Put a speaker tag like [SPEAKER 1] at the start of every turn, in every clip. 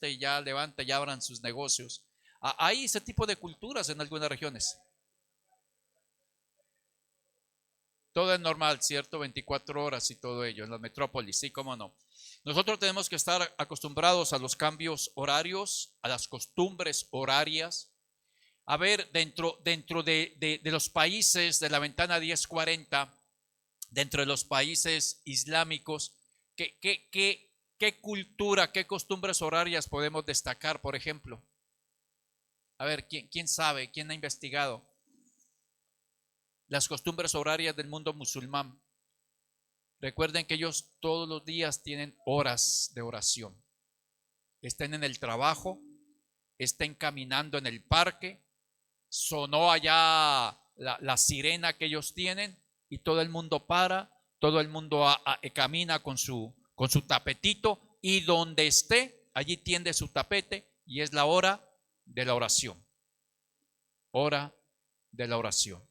[SPEAKER 1] y ya levanta, ya abran sus negocios. Hay ese tipo de culturas en algunas regiones. Todo es normal, ¿cierto? 24 horas y todo ello en las metrópolis, sí, cómo no. Nosotros tenemos que estar acostumbrados a los cambios horarios, a las costumbres horarias. A ver, dentro de los países de la ventana 1040, dentro de los países islámicos, ¿qué cultura, qué costumbres horarias podemos destacar, por ejemplo? A ver, ¿quién sabe? ¿Quién ha investigado las costumbres horarias del mundo musulmán? Recuerden que ellos todos los días tienen horas de oración. Estén en el trabajo, estén caminando en el parque, sonó allá la sirena que ellos tienen y todo el mundo para, todo el mundo camina con su tapetito y donde esté, allí tiende su tapete y es la hora de la oración. Hora de la oración.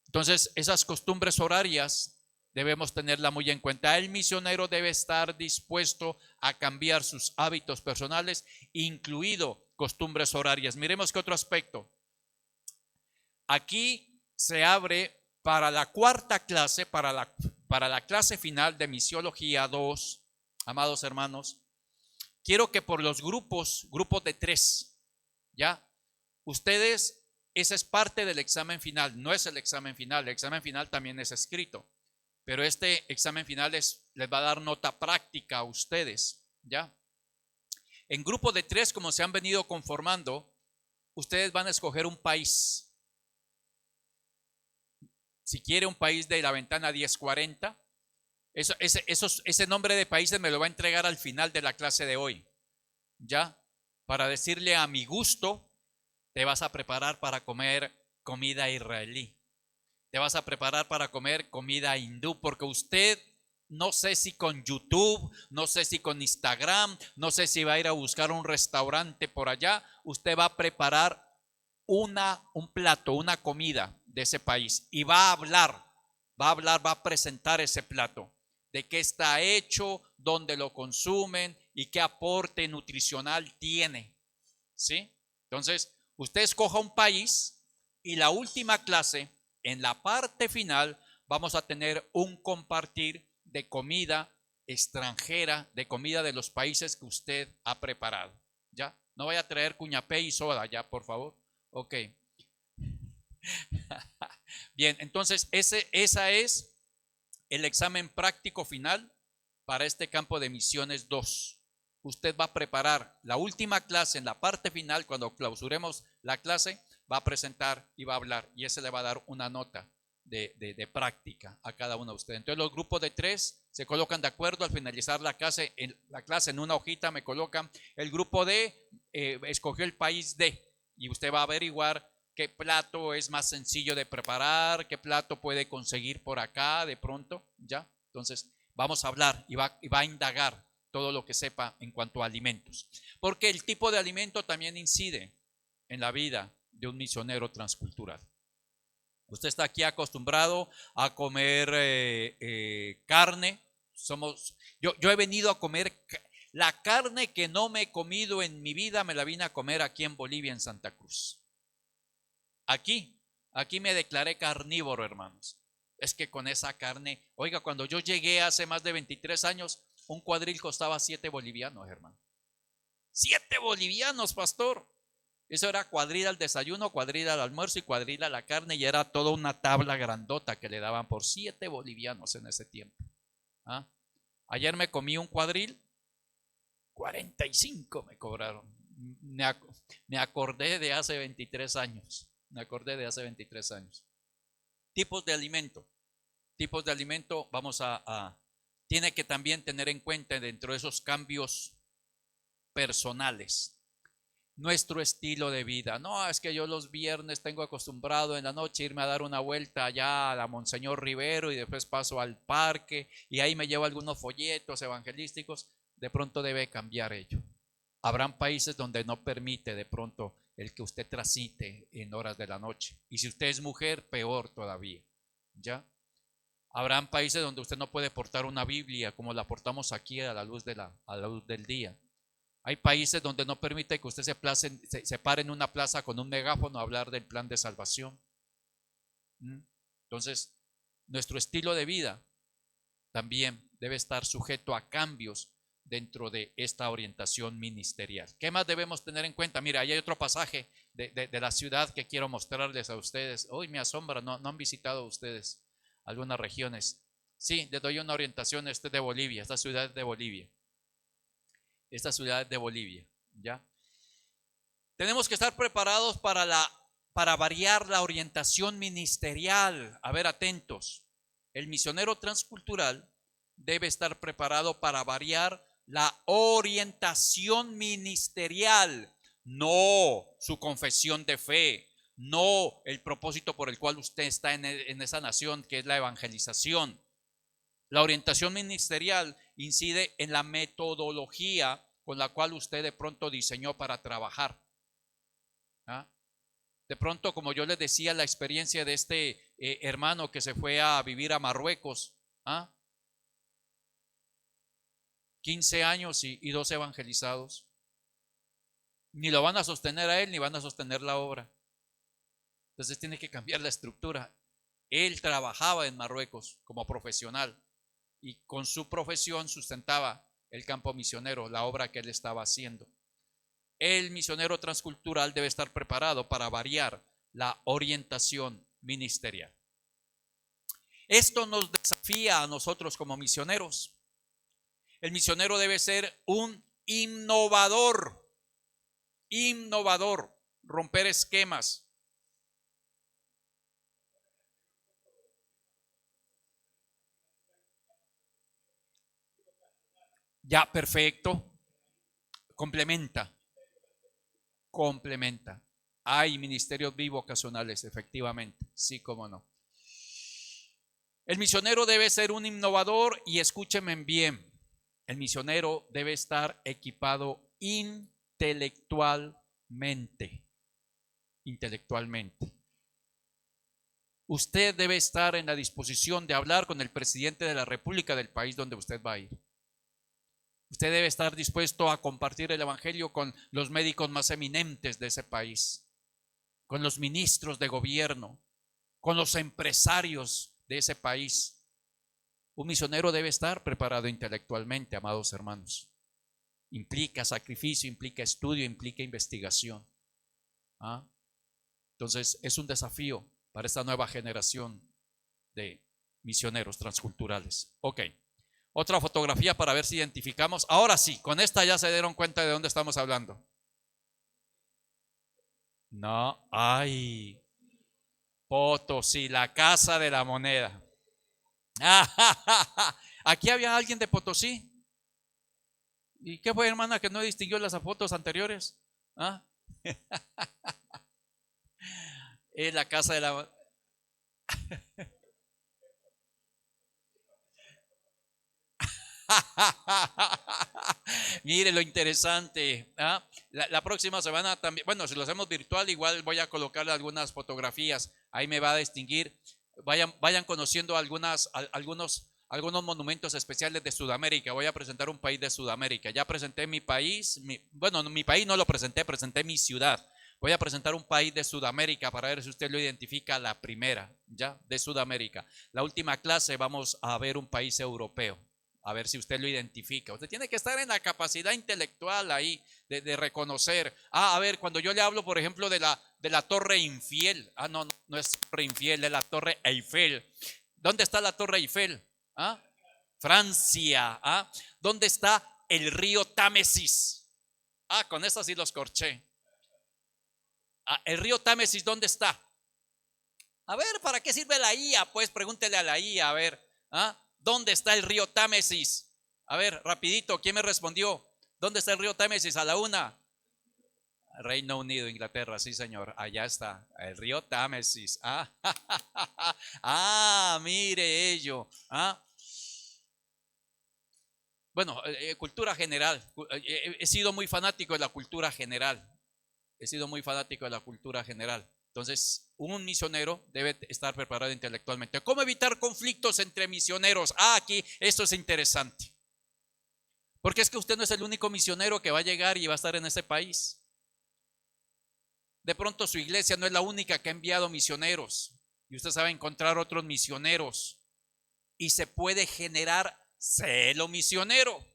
[SPEAKER 1] Entonces, esas costumbres horarias debemos tenerla muy en cuenta. El misionero debe estar dispuesto a cambiar sus hábitos personales, incluido costumbres horarias. Miremos qué otro aspecto. Aquí se abre para la cuarta clase, para la clase final de Misiología 2, amados hermanos. Quiero que por los grupos de 3, ¿ya? Ustedes, esa es parte del examen final, no es el examen final. El examen final también es escrito, pero este examen final les va a dar nota práctica a ustedes, ¿ya? En grupo de 3, como se han venido conformando, ustedes van a escoger un país. Si quiere un país de la ventana 1040, ese nombre de países me lo va a entregar al final de la clase de hoy, ¿ya? Para decirle a mi gusto, te vas a preparar para comer comida israelí. Te vas a preparar para comer comida hindú, porque usted no sé si con YouTube, no sé si con Instagram, no sé si va a ir a buscar un restaurante por allá, usted va a preparar un plato, una comida de ese país y va a presentar ese plato, de qué está hecho, dónde lo consumen y qué aporte nutricional tiene, ¿sí? Entonces, usted escoja un país y la última clase, en la parte final, vamos a tener un compartir de comida extranjera, de comida de los países que usted ha preparado, ¿ya? No vaya a traer cuñapé y soda, ya, por favor. Ok. Bien, entonces esa es el examen práctico final para este campo de misiones 2. Usted va a preparar la última clase en la parte final, cuando clausuremos la clase, va a presentar y va a hablar y ese le va a dar una nota de práctica a cada uno de ustedes. Entonces los grupos de 3 se colocan de acuerdo al finalizar la clase en una hojita me colocan el grupo D, escogió el país D y usted va a averiguar qué plato es más sencillo de preparar, qué plato puede conseguir por acá de pronto, ¿ya? Entonces, vamos a hablar y va a indagar todo lo que sepa en cuanto a alimentos. Porque el tipo de alimento también incide en la vida de un misionero transcultural. Usted está aquí acostumbrado a comer carne. Yo he venido a comer la carne que no me he comido en mi vida, me la vine a comer aquí en Bolivia, en Santa Cruz. Aquí me declaré carnívoro, hermanos. Es que con esa carne, oiga, cuando yo llegué hace más de 23 años, un cuadril costaba 7 bolivianos, hermano. 7 bolivianos, pastor. Eso era cuadril al desayuno, cuadril al almuerzo y cuadril a la carne y era toda una tabla grandota que le daban por 7 bolivianos en ese tiempo. ¿Ah? Ayer me comí un cuadril, 45 me cobraron. Me acordé de hace 23 años. Me acordé de hace 23 años. Tipos de alimento. Tipos de alimento vamos tiene que también tener en cuenta dentro de esos cambios personales. Nuestro estilo de vida. No, es que yo los viernes tengo acostumbrado en la noche irme a dar una vuelta allá a la Monseñor Rivero y después paso al parque y ahí me llevo algunos folletos evangelísticos. De pronto debe cambiar ello. Habrán países donde no permite de pronto el que usted transite en horas de la noche. Y si usted es mujer, peor todavía. ¿Ya? Habrán países donde usted no puede portar una Biblia como la portamos aquí a la luz del día. Hay países donde no permite que usted se pare en una plaza con un megáfono a hablar del plan de salvación. Entonces, nuestro estilo de vida también debe estar sujeto a cambios dentro de esta orientación ministerial. ¿Qué más debemos tener en cuenta? Mira, ahí hay otro pasaje de la ciudad que quiero mostrarles a ustedes. Hoy me asombra, no han visitado ustedes algunas regiones. Sí, les doy una orientación. Este es de Bolivia, esta ciudad es de Bolivia. Esta ciudad es de Bolivia, ¿ya? Tenemos que estar preparados para variar la orientación ministerial. A ver, atentos. El misionero transcultural debe estar preparado para variar la orientación ministerial, no su confesión de fe, no el propósito por el cual usted está en esa nación, que es la evangelización. La orientación ministerial incide en la metodología con la cual usted de pronto diseñó para trabajar. ¿Ah? De pronto, como yo les decía, la experiencia de este hermano que se fue a vivir a Marruecos, 15 años y 2 evangelizados. Ni lo van a sostener a él, ni van a sostener la obra. Entonces tiene que cambiar la estructura. Él trabajaba en Marruecos como profesional y con su profesión sustentaba el campo misionero, la obra que él estaba haciendo. El misionero transcultural debe estar preparado para variar la orientación ministerial. Esto nos desafía a nosotros como misioneros. El misionero debe ser un innovador, romper esquemas. Ya, perfecto. Complementa. Hay ministerios bivocacionales, efectivamente, sí, cómo no. El misionero debe ser un innovador y escúchenme bien, el misionero debe estar equipado intelectualmente. Usted debe estar en la disposición de hablar con el presidente de la República del país donde usted va a ir. Usted debe estar dispuesto a compartir el evangelio con los médicos más eminentes de ese país, con los ministros de gobierno, con los empresarios de ese país. Un misionero debe estar preparado intelectualmente, amados hermanos. Implica sacrificio, implica estudio, implica investigación. Entonces es un desafío para esta nueva generación de misioneros transculturales. Ok. Otra fotografía para ver si identificamos. Ahora sí, con esta ya se dieron cuenta de dónde estamos hablando. No, Potosí, la casa de la moneda. Aquí había alguien de Potosí. ¿Y qué fue, hermana, que no distinguió las fotos anteriores? Es la casa de la... Mire lo interesante. La próxima semana también, bueno, si lo hacemos virtual, igual voy a colocarle algunas fotografías. Ahí me va a distinguir. Vayan conociendo algunos monumentos especiales de Sudamérica. Voy a presentar un país de Sudamérica. Ya presenté mi país. Mi país no lo presenté mi ciudad. Voy a presentar un país de Sudamérica para ver si usted lo identifica, la primera, ya, de Sudamérica. La última clase vamos a ver un país europeo. A ver si usted lo identifica. Usted tiene que estar en la capacidad intelectual ahí de reconocer. A ver, cuando yo le hablo, por ejemplo, de la Torre Eiffel. No es Torre Eiffel, es la Torre Eiffel. ¿Dónde está la Torre Eiffel? Francia. ¿Dónde está el río Támesis? Con eso sí los corché. El río Támesis, ¿dónde está? A ver, ¿para qué sirve la IA? Pues pregúntele a la IA, a ver. ¿Dónde está el río Támesis? A ver, rapidito, ¿quién me respondió? ¿Dónde está el río Támesis? A la una. Reino Unido, Inglaterra, sí señor, allá está, el río Támesis. Mire ello. Bueno, cultura general. He sido muy fanático de la cultura general. Entonces, un misionero debe estar preparado intelectualmente. ¿Cómo evitar conflictos entre misioneros? Aquí, esto es interesante. Porque es que usted no es el único misionero que va a llegar y va a estar en ese país. De pronto su iglesia no es la única que ha enviado misioneros. Y usted sabe encontrar otros misioneros. Y se puede generar celo misionero.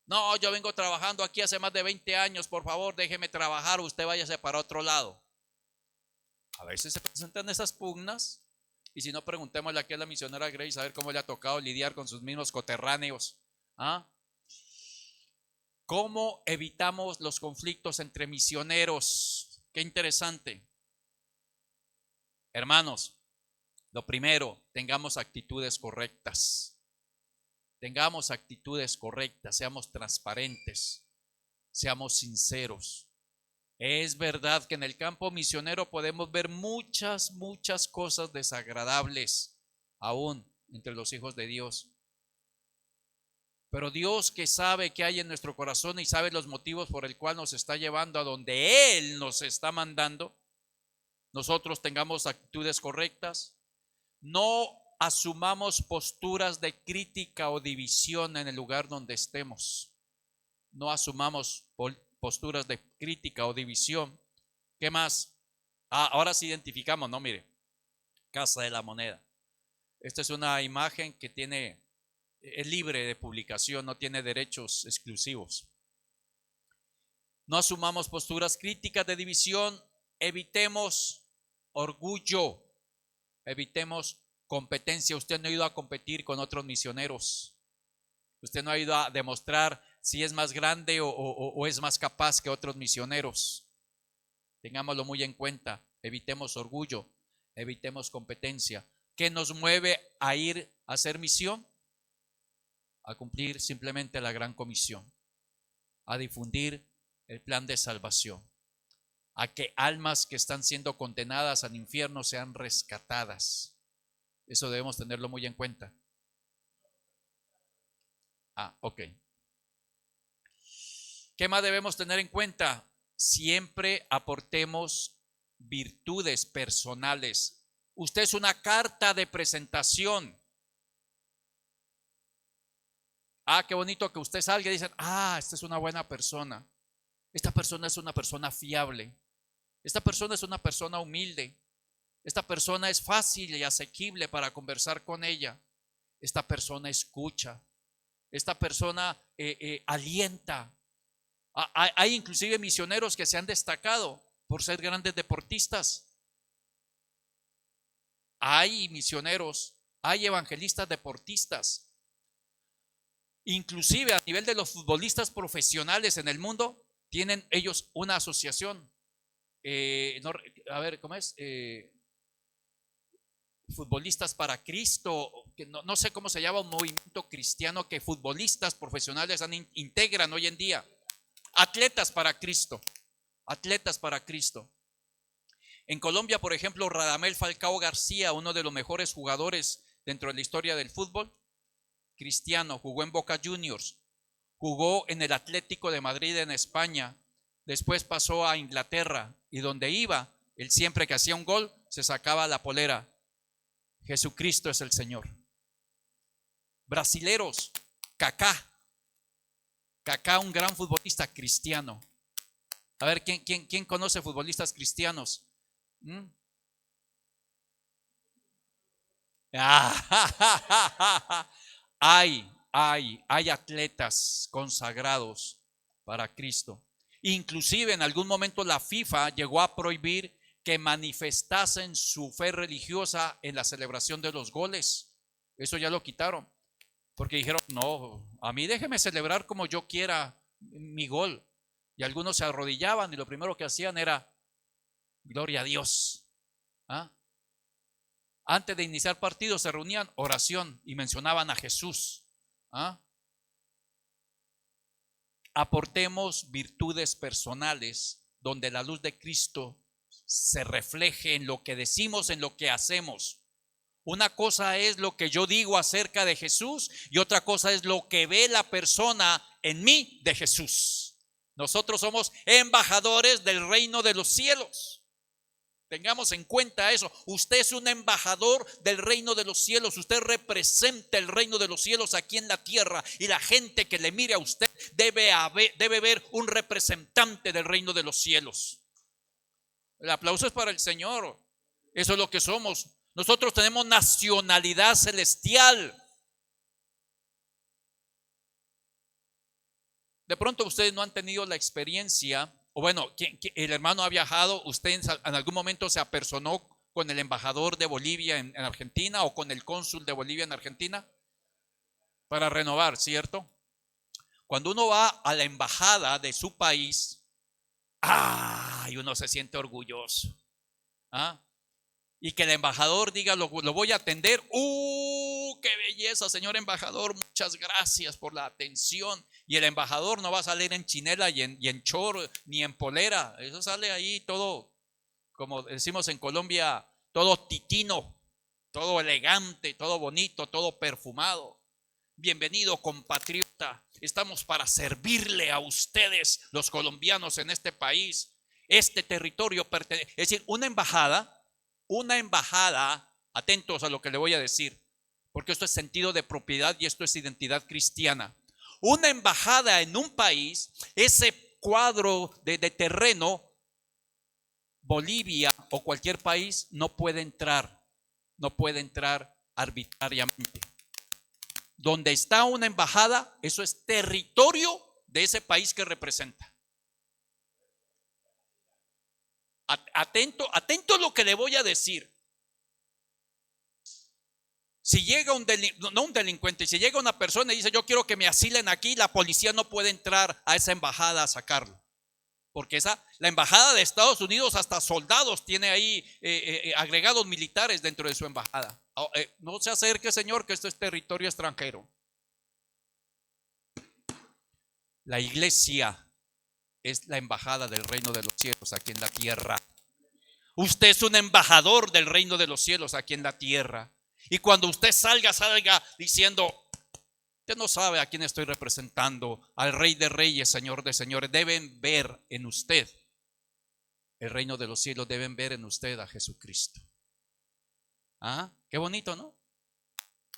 [SPEAKER 1] No, yo vengo trabajando aquí hace más de 20 años, por favor, déjeme trabajar, usted váyase para otro lado. A veces se presentan esas pugnas, y si no, preguntémosle aquí a la misionera Grace a ver cómo le ha tocado lidiar con sus mismos coterráneos. ¿Ah? ¿Cómo evitamos los conflictos entre misioneros? Qué interesante. Hermanos, lo primero, tengamos actitudes correctas. Tengamos actitudes correctas, seamos transparentes, seamos sinceros. Es verdad que en el campo misionero podemos ver muchas cosas desagradables aún entre los hijos de Dios. Pero Dios, que sabe qué hay en nuestro corazón y sabe los motivos por el cual nos está llevando a donde Él nos está mandando, nosotros tengamos actitudes correctas. No asumamos posturas de crítica o división en el lugar donde estemos. No asumamos posturas de crítica o división. ¿Qué más? Ahora sí identificamos, ¿no? Mire, Casa de la Moneda. Esta es una imagen que es libre de publicación, no tiene derechos exclusivos. No asumamos posturas críticas de división. Evitemos orgullo. Evitemos competencia. Usted no ha ido a competir con otros misioneros. Usted no ha ido a demostrar si es más grande o es más capaz que otros misioneros. Tengámoslo muy en cuenta. Evitemos orgullo, evitemos competencia. ¿Qué nos mueve a ir a hacer misión? A cumplir simplemente la gran comisión, a difundir el plan de salvación, a que almas que están siendo condenadas al infierno sean rescatadas. Eso debemos tenerlo muy en cuenta. Ok. ¿Qué más debemos tener en cuenta? Siempre aportemos virtudes personales. Usted es una carta de presentación. Qué bonito que usted salga y dicen, esta es una buena persona. Esta persona es una persona fiable. Esta persona es una persona humilde. Esta persona es fácil y asequible para conversar con ella. Esta persona escucha. Esta persona alienta. Hay inclusive misioneros que se han destacado por ser grandes deportistas. Hay misioneros, hay evangelistas deportistas. Inclusive a nivel de los futbolistas profesionales en el mundo, tienen ellos una asociación. ¿Cómo es? Futbolistas para Cristo, que no sé cómo se llama, un movimiento cristiano que futbolistas profesionales integran hoy en día. Atletas para Cristo, atletas para Cristo. En Colombia, por ejemplo, Radamel Falcao García, uno de los mejores jugadores dentro de la historia del fútbol, cristiano, jugó en Boca Juniors, jugó en el Atlético de Madrid en España, después pasó a Inglaterra y donde iba, él siempre que hacía un gol se sacaba la polera. Jesucristo es el Señor. Brasileros, Kaká, un gran futbolista cristiano. A ver, ¿quién conoce futbolistas cristianos? Hay atletas consagrados para Cristo. Inclusive en algún momento la FIFA llegó a prohibir que manifestasen su fe religiosa en la celebración de los goles. Eso ya lo quitaron, porque dijeron, no, a mí déjeme celebrar como yo quiera mi gol. Y algunos se arrodillaban y lo primero que hacían era, gloria a Dios. Antes de iniciar partidos se reunían, oración, y mencionaban a Jesús. Aportemos virtudes personales donde la luz de Cristo se refleje en lo que decimos, en lo que hacemos. Una cosa es lo que yo digo acerca de Jesús y otra cosa es lo que ve la persona en mí de Jesús. Nosotros somos embajadores del reino de los cielos. Tengamos en cuenta eso. Usted es un embajador del reino de los cielos. Usted representa el reino de los cielos aquí en la tierra. Y la gente que le mire a usted debe ver un representante del reino de los cielos. El aplauso es para el Señor. Eso es lo que somos. Nosotros tenemos nacionalidad celestial. De pronto ustedes no han tenido la experiencia, o bueno, el hermano ha viajado, usted en algún momento se apersonó con el embajador de Bolivia en Argentina o con el cónsul de Bolivia en Argentina para renovar, ¿cierto? Cuando uno va a la embajada de su país, ¡ay! Uno se siente orgulloso. ¿Ah? Y que el embajador diga, lo voy a atender. ¡Qué belleza, señor embajador! Muchas gracias por la atención. Y el embajador no va a salir en chinela y en chor, ni en polera. Eso sale ahí todo, como decimos en Colombia, todo titino, todo elegante, todo bonito, todo perfumado. Bienvenido, compatriota. Estamos para servirle a ustedes, los colombianos en este país. Este territorio pertenece, es decir, una embajada, atentos a lo que le voy a decir, porque esto es sentido de propiedad y esto es identidad cristiana. Una embajada en un país, ese cuadro de terreno, Bolivia o cualquier país no puede entrar arbitrariamente. Donde está una embajada, eso es territorio de ese país que representa. Atento a lo que le voy a decir. Si llega un delincuente, si llega una persona y dice yo quiero que me asilen aquí, la policía no puede entrar a esa embajada a sacarlo. Porque la embajada de Estados Unidos hasta soldados tiene ahí agregados militares dentro de su embajada. No se acerque, señor, que esto es territorio extranjero. La iglesia es la embajada del reino de los cielos aquí en la tierra. Usted es un embajador del reino de los cielos aquí en la tierra. Y cuando usted salga diciendo, usted no sabe a quién estoy representando, al Rey de Reyes, Señor de Señores. Deben ver en usted el reino de los cielos, deben ver en usted a Jesucristo. Ah, qué bonito, ¿no?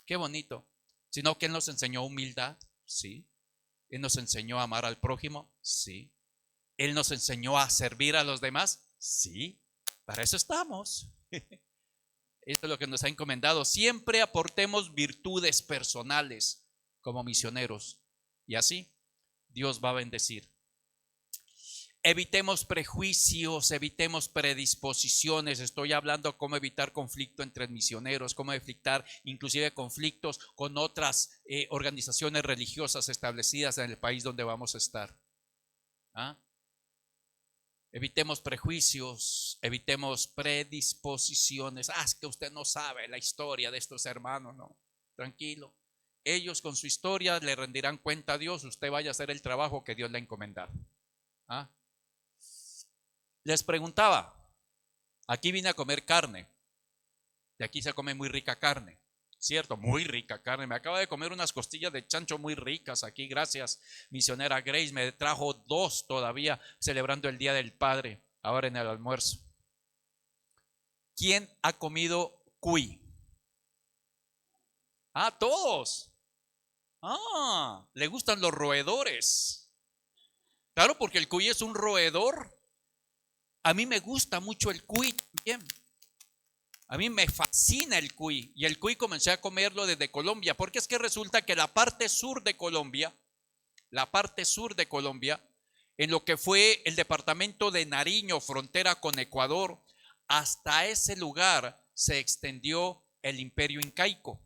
[SPEAKER 1] Qué bonito. Sino que Él nos enseñó humildad, sí. Él nos enseñó a amar al prójimo, sí. Él nos enseñó a servir a los demás, sí. Para eso estamos. Esto es lo que nos ha encomendado. Siempre aportemos virtudes personales como misioneros. Y así Dios va a bendecir. Evitemos prejuicios, evitemos predisposiciones. Estoy hablando cómo evitar conflicto entre misioneros, cómo evitar inclusive conflictos con otras organizaciones religiosas establecidas en el país donde vamos a estar. ¿Ah? Evitemos prejuicios, evitemos predisposiciones. Es que usted no sabe la historia de estos hermanos. No, tranquilo. Ellos con su historia le rendirán cuenta a Dios. Usted vaya a hacer el trabajo que Dios le ha encomendado. ¿Ah? Les preguntaba, aquí vine a comer carne. De aquí se come muy rica carne. Cierto, muy rica carne. Me acaba de comer unas costillas de chancho muy ricas aquí. Gracias, misionera Grace. Me trajo 2 todavía celebrando el Día del Padre, ahora en el almuerzo. ¿Quién ha comido cuy? Ah, todos. Ah, le gustan los roedores. Claro, porque el cuy es un roedor. A mí me gusta mucho el cuy también. A mí me fascina el cuy. Y el cuy comencé a comerlo desde Colombia. Porque es que resulta que la parte sur de Colombia, en lo que fue el departamento de Nariño, frontera con Ecuador, hasta ese lugar se extendió el imperio incaico.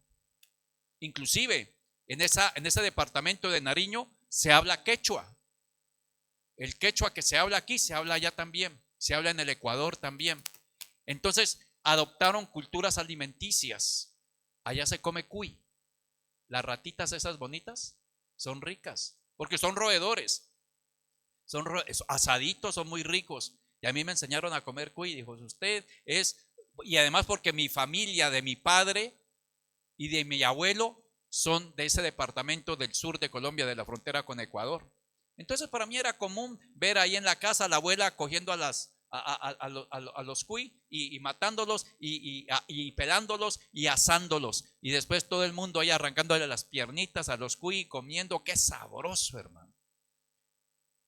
[SPEAKER 1] Inclusive en ese departamento de Nariño se habla quechua. El quechua que se habla aquí se habla allá también. Se habla en el Ecuador también. Entonces adoptaron culturas alimenticias. Allá se come cuy. Las ratitas esas bonitas son ricas porque son roedores. Son asaditos, son muy ricos. Y a mí me enseñaron a comer cuy. Dijo, usted es, y además porque mi familia, de mi padre y de mi abuelo, son de ese departamento del sur de Colombia, de la frontera con Ecuador. Entonces para mí era común ver ahí en la casa a la abuela cogiendo a las a los cuy y matándolos y pelándolos y asándolos. Y después todo el mundo ahí arrancándole las piernitas a los cuy y comiendo. Qué sabroso, hermano.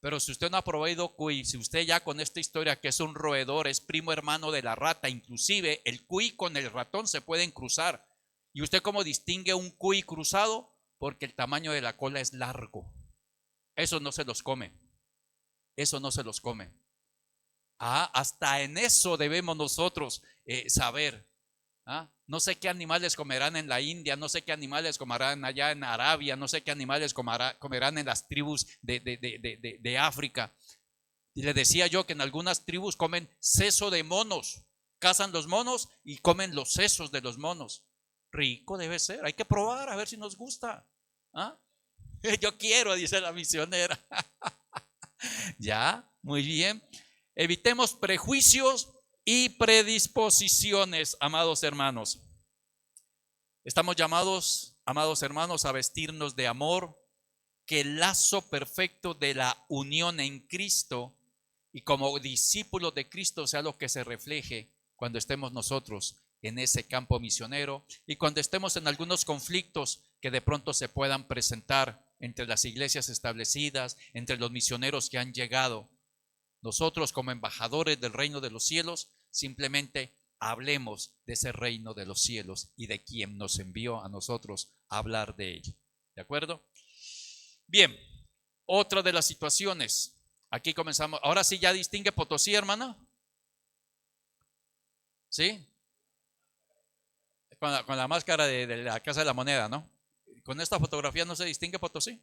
[SPEAKER 1] Pero si usted no ha probado cuy, si usted ya con esta historia que es un roedor, es primo hermano de la rata, inclusive el cuy con el ratón se pueden cruzar. ¿Y usted cómo distingue un cuy cruzado? Porque el tamaño de la cola es largo. Eso no se los come. Eso no se los come. Hasta en eso debemos nosotros saber. No sé qué animales comerán en la India, no sé qué animales comerán allá en Arabia, no sé qué animales comerán en las tribus de África. Y le decía yo que en algunas tribus comen seso de monos, cazan los monos y comen los sesos de los monos. Rico debe ser, hay que probar a ver si nos gusta. ¿Ah? Yo quiero, dice la misionera. Ya, muy bien. Evitemos prejuicios y predisposiciones, amados hermanos. Estamos llamados, amados hermanos, a vestirnos de amor, que el lazo perfecto de la unión en Cristo y como discípulos de Cristo sea lo que se refleje cuando estemos nosotros en ese campo misionero y cuando estemos en algunos conflictos que de pronto se puedan presentar entre las iglesias establecidas, entre los misioneros que han llegado. Nosotros como embajadores del reino de los cielos simplemente hablemos de ese reino de los cielos y de quien nos envió a nosotros a hablar de ello. ¿De acuerdo? Bien, otra de las situaciones. Aquí comenzamos. Ahora sí ya distingue Potosí, hermana. ¿Sí? Con la máscara de la Casa de la Moneda, ¿no? Con esta fotografía no se distingue Potosí.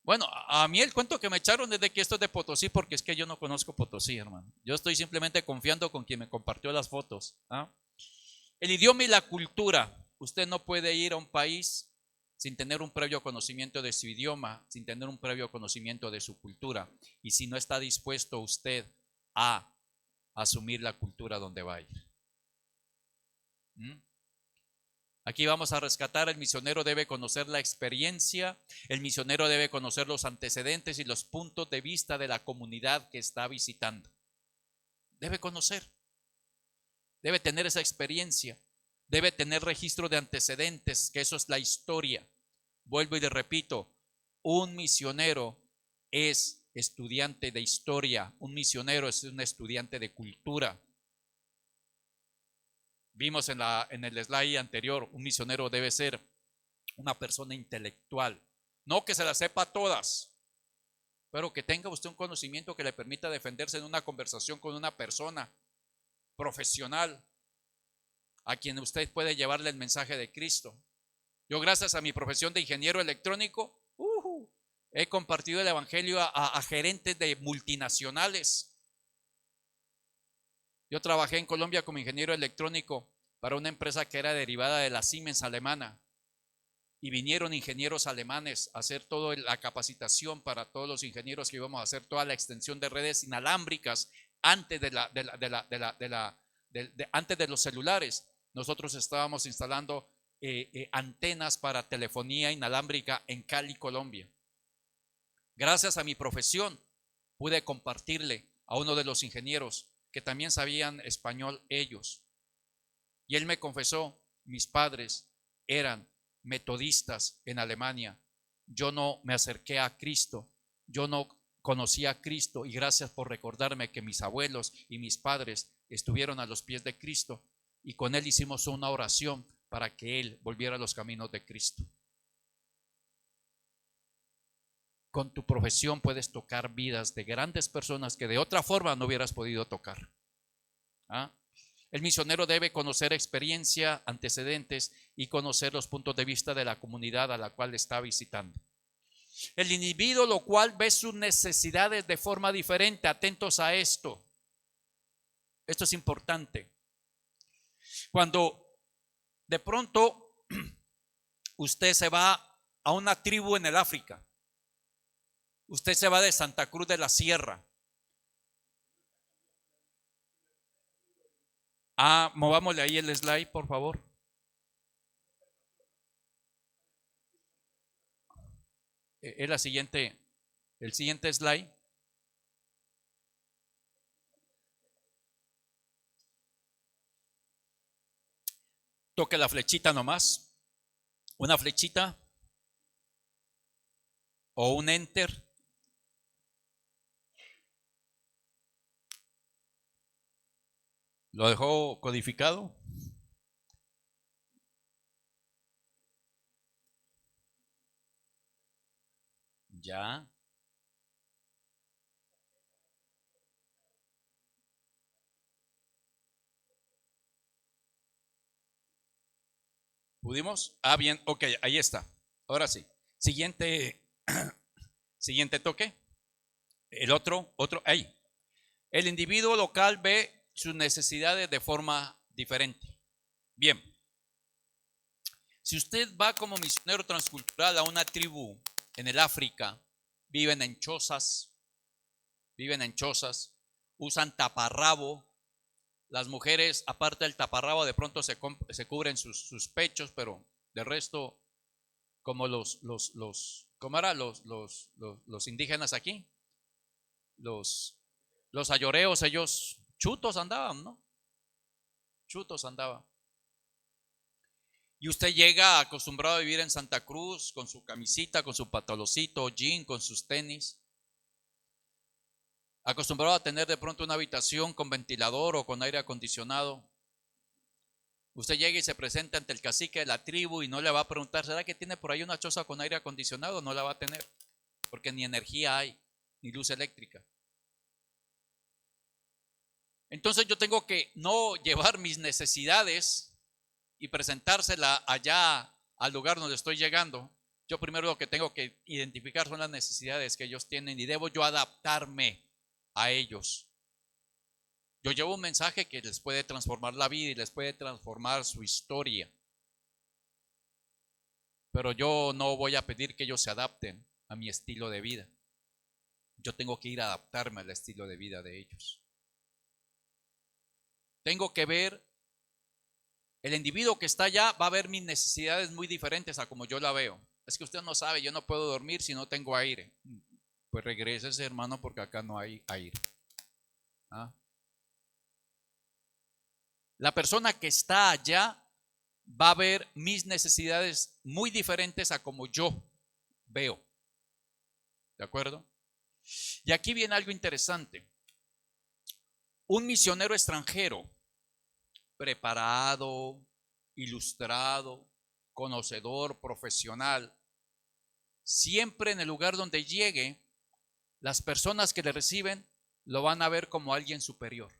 [SPEAKER 1] Bueno, a mí el cuento que me echaron es de que esto es de Potosí, porque es que yo no conozco Potosí, hermano. Yo estoy simplemente confiando con quien me compartió las fotos. El idioma y la cultura. Usted no puede ir a un país sin tener un previo conocimiento de su idioma, sin tener un previo conocimiento de su cultura. Y si no está dispuesto usted a asumir la cultura donde va a ir. Aquí vamos a rescatar, el misionero debe conocer la experiencia, el misionero debe conocer los antecedentes y los puntos de vista de la comunidad que está visitando. Debe conocer, debe tener esa experiencia, debe tener registro de antecedentes, que eso es la historia. Vuelvo y le repito, un misionero es estudiante de historia, un misionero es un estudiante de cultura. Vimos en el slide anterior, un misionero debe ser una persona intelectual, no que se las sepa todas, pero que tenga usted un conocimiento que le permita defenderse en una conversación con una persona profesional a quien usted puede llevarle el mensaje de Cristo. Yo, gracias a mi profesión de ingeniero electrónico, he compartido el evangelio a gerentes de multinacionales. Yo trabajé en Colombia como ingeniero electrónico para una empresa que era derivada de la Siemens alemana. Y vinieron ingenieros alemanes a hacer toda la capacitación para todos los ingenieros que íbamos a hacer toda la extensión de redes inalámbricas antes antes de los celulares. Nosotros estábamos instalando antenas para telefonía inalámbrica en Cali, Colombia. Gracias a mi profesión pude compartirle a uno de los ingenieros que también sabían español ellos. Y él me confesó, mis padres eran metodistas en Alemania. Yo no me acerqué a Cristo, yo no conocí a Cristo, y gracias por recordarme que mis abuelos y mis padres estuvieron a los pies de Cristo, y con él hicimos una oración para que él volviera a los caminos de Cristo. Con tu profesión puedes tocar vidas de grandes personas que de otra forma no hubieras podido tocar. El misionero debe conocer experiencia, antecedentes y conocer los puntos de vista de la comunidad a la cual está visitando. El individuo, lo cual ve sus necesidades de forma diferente. Atentos a esto. Esto es importante. Cuando de pronto usted se va a una tribu en el África, usted se va de Santa Cruz de la Sierra. Movámosle ahí el slide, por favor. Es el siguiente slide. Toque la flechita nomás, una flechita o un enter. ¿Lo dejó codificado? Ya. ¿Pudimos? Ah, bien, ok, ahí está. Ahora sí. Siguiente, siguiente toque. El otro, ahí. El individuo local ve sus necesidades de forma diferente. Bien. Si usted va como misionero transcultural a una tribu en el África, viven en chozas, usan taparrabo. Las mujeres, aparte del taparrabo, de pronto se cubren sus pechos, pero de resto, como ¿cómo era? Los indígenas aquí, los ayoreos, ellos chutos andaban, ¿no? Chutos andaban. Y usted llega acostumbrado a vivir en Santa Cruz con su camisita, con su pantalocito, jean, con sus tenis. Acostumbrado a tener de pronto una habitación con ventilador o con aire acondicionado. Usted llega y se presenta ante el cacique de la tribu y no le va a preguntar, ¿será que tiene por ahí una choza con aire acondicionado? No la va a tener, porque ni energía hay, ni luz eléctrica. Entonces yo tengo que no llevar mis necesidades y presentársela allá al lugar donde estoy llegando. Yo primero lo que tengo que identificar son las necesidades que ellos tienen y debo yo adaptarme a ellos. Yo llevo un mensaje que les puede transformar la vida y les puede transformar su historia. Pero yo no voy a pedir que ellos se adapten a mi estilo de vida. Yo tengo que ir a adaptarme al estilo de vida de ellos. Tengo que ver, el individuo que está allá va a ver mis necesidades muy diferentes a como yo la veo. Es que usted no sabe, yo no puedo dormir si no tengo aire. Pues regrese, hermano, porque acá no hay aire. ¿Ah? La persona que está allá va a ver mis necesidades muy diferentes a como yo veo. ¿De acuerdo? Y aquí viene algo interesante. Un misionero extranjero, preparado, ilustrado, conocedor, profesional, siempre en el lugar donde llegue, las personas que le reciben lo van a ver como alguien superior,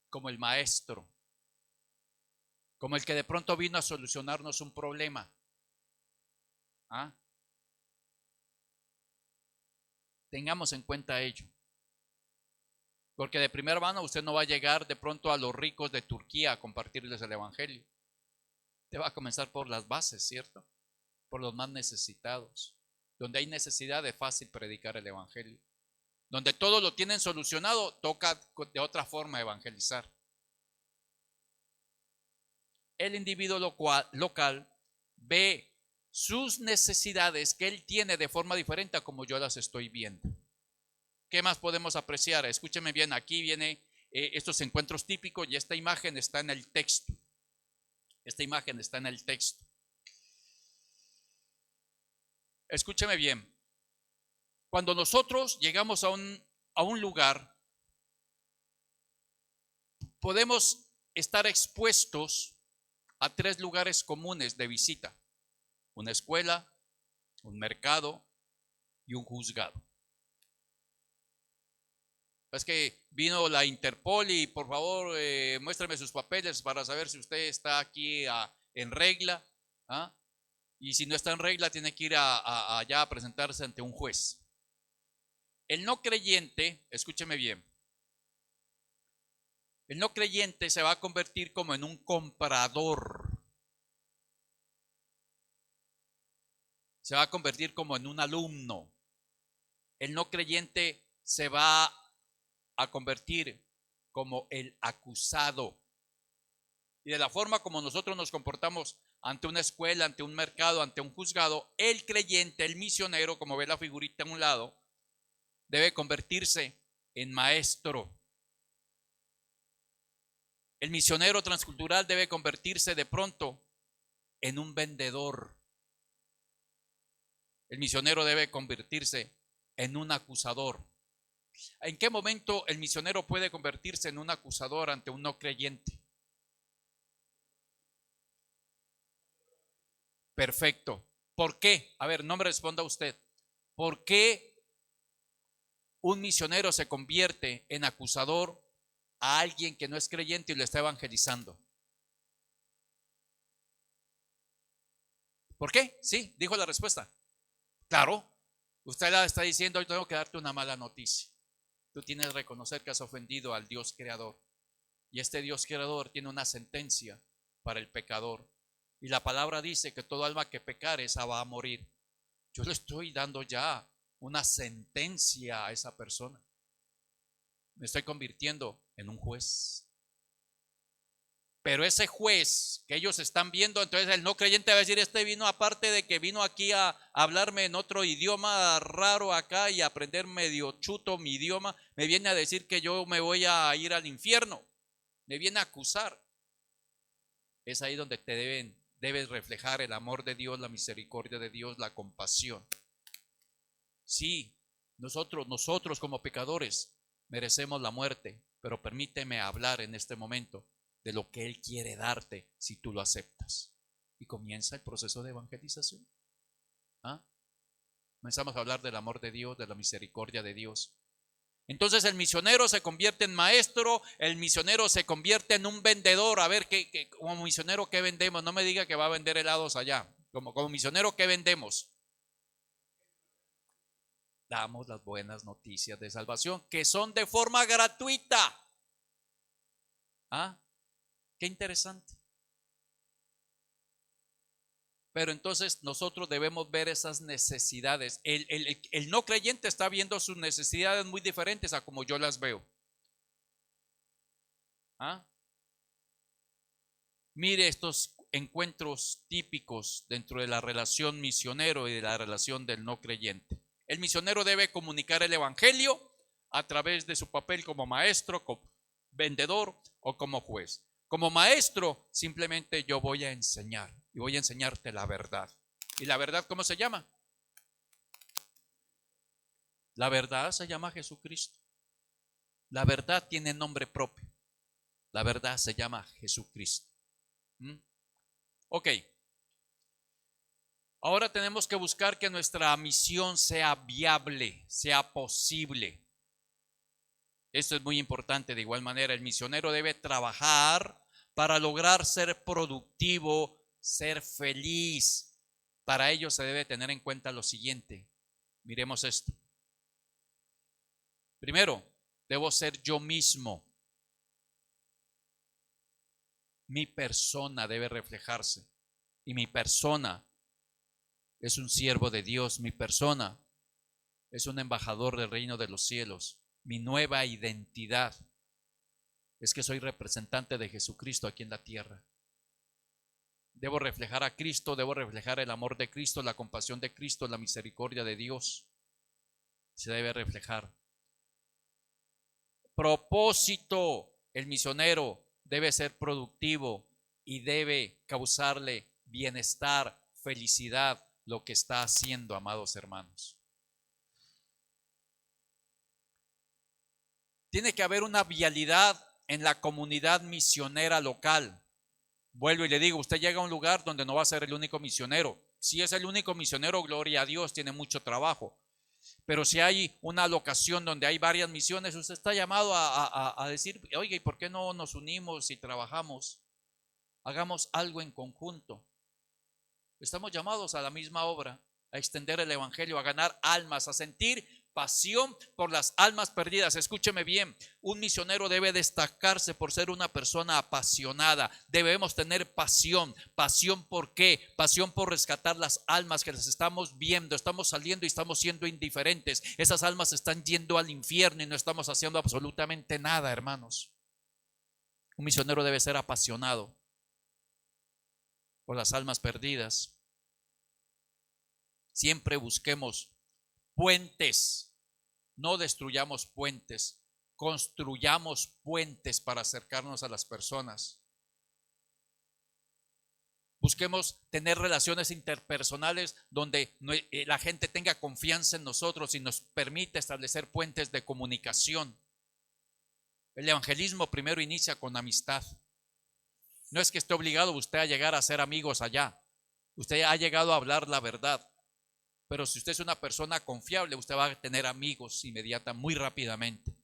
[SPEAKER 1] como el maestro, como el que de pronto vino a solucionarnos un problema. ¿Ah? Tengamos en cuenta ello. Porque de primera mano usted no va a llegar de pronto a los ricos de Turquía a compartirles el evangelio. Usted va a comenzar por las bases, ¿cierto? Por los más necesitados. Donde hay necesidad de fácil predicar el evangelio. Donde todo lo tienen solucionado, toca de otra forma evangelizar. El individuo local ve sus necesidades que él tiene de forma diferente a como yo las estoy viendo. ¿Qué más podemos apreciar? Escúcheme bien, aquí viene estos encuentros típicos y esta imagen está en el texto. Esta imagen está en el texto. Escúcheme bien. Cuando nosotros llegamos a un lugar, podemos estar expuestos a tres lugares comunes de visita: una escuela, un mercado y un juzgado. Es que vino la Interpol y por favor muéstrame sus papeles para saber si usted está aquí en regla. ¿Ah? Y si no está en regla, tiene que ir allá a presentarse ante un juez. El no creyente, escúcheme bien, el no creyente se va a convertir como en un comprador. Se va a convertir como en un alumno. El no creyente se va a convertir como el acusado. Y de la forma como nosotros nos comportamos ante una escuela, ante un mercado, ante un juzgado, el creyente, el misionero, como ve la figurita a un lado, debe convertirse en maestro. El misionero transcultural debe convertirse de pronto en un vendedor. El misionero debe convertirse en un acusador. ¿En qué momento el misionero puede convertirse en un acusador ante un no creyente? Perfecto. ¿Por qué? A ver, no me responda usted. ¿Por qué un misionero se convierte en acusador a alguien que no es creyente y lo está evangelizando? ¿Por qué? Sí, dijo la respuesta. Claro, usted la está diciendo, hoy tengo que darte una mala noticia. Tú tienes que reconocer que has ofendido al Dios creador. Y este Dios creador tiene una sentencia para el pecador. Y la palabra dice que todo alma que pecare, esa va a morir. Yo le estoy dando ya una sentencia a esa persona. Me estoy convirtiendo en un juez. Pero ese juez que ellos están viendo, entonces el no creyente va a decir, este vino, aparte de que vino aquí a hablarme en otro idioma raro acá y aprender medio chuto mi idioma, me viene a decir que yo me voy a ir al infierno. Me viene a acusar. Es ahí donde debes reflejar el amor de Dios, la misericordia de Dios, la compasión. Sí, nosotros como pecadores merecemos la muerte, pero permíteme hablar en este momento de lo que Él quiere darte si tú lo aceptas. Y comienza el proceso de evangelización. ¿Ah? Comenzamos a hablar del amor de Dios, de la misericordia de Dios. Entonces el misionero se convierte en maestro, el misionero se convierte en un vendedor. A ver, como misionero, ¿qué vendemos? No me diga que va a vender helados allá. Como misionero, ¿qué vendemos? Damos las buenas noticias de salvación, que son de forma gratuita. ¿Ah? Qué interesante. Pero entonces nosotros debemos ver esas necesidades. El no creyente está viendo sus necesidades muy diferentes a como yo las veo. ¿Ah? Mire estos encuentros típicos dentro de la relación misionero y de la relación del no creyente. El misionero debe comunicar el evangelio a través de su papel como maestro, como vendedor o como juez. Como maestro, simplemente yo voy a enseñar y voy a enseñarte la verdad. ¿Y la verdad cómo se llama? La verdad se llama Jesucristo. La verdad tiene nombre propio. La verdad se llama Jesucristo. Ok. Ahora tenemos que buscar que nuestra misión sea viable, sea posible. Esto es muy importante. De igual manera, el misionero debe trabajar para lograr ser productivo, ser feliz. Para ello se debe tener en cuenta lo siguiente. Miremos esto. Primero, debo ser yo mismo. Mi persona debe reflejarse. Y mi persona es un siervo de Dios. Mi persona es un embajador del reino de los cielos. Mi nueva identidad es que soy representante de Jesucristo aquí en la tierra. Debo reflejar a Cristo, debo reflejar el amor de Cristo, la compasión de Cristo, la misericordia de Dios. Se debe reflejar. Propósito. El misionero debe ser productivo y debe causarle bienestar, felicidad, lo que está haciendo, amados hermanos. Tiene que haber una vialidad en la comunidad misionera local. Vuelvo y le digo, usted llega a un lugar donde no va a ser el único misionero. Si es el único misionero, gloria a Dios, tiene mucho trabajo. Pero si hay una locación donde hay varias misiones, usted está llamado a decir, oiga, ¿y por qué no nos unimos y trabajamos? Hagamos algo en conjunto. Estamos llamados a la misma obra, a extender el evangelio, a ganar almas, a sentir pasión por las almas perdidas. Escúcheme bien, un misionero debe destacarse por ser una persona apasionada. Debemos tener pasión. ¿Pasión por qué? Pasión por rescatar las almas que las estamos viendo, estamos saliendo y estamos siendo indiferentes. Esas almas están yendo al infierno y no estamos haciendo absolutamente nada, hermanos. Un misionero debe ser apasionado por las almas perdidas. Siempre busquemos puentes, no destruyamos puentes. construyamos puentes para acercarnos a las personas. Busquemos tener relaciones interpersonales donde la gente tenga confianza en nosotros y nos permite establecer puentes de comunicación. El evangelismo primero inicia con amistad. No es que esté obligado usted a llegar a ser amigos allá. Usted ha llegado a hablar la verdad. Pero si usted es una persona confiable, usted va a tener amigos muy rápidamente.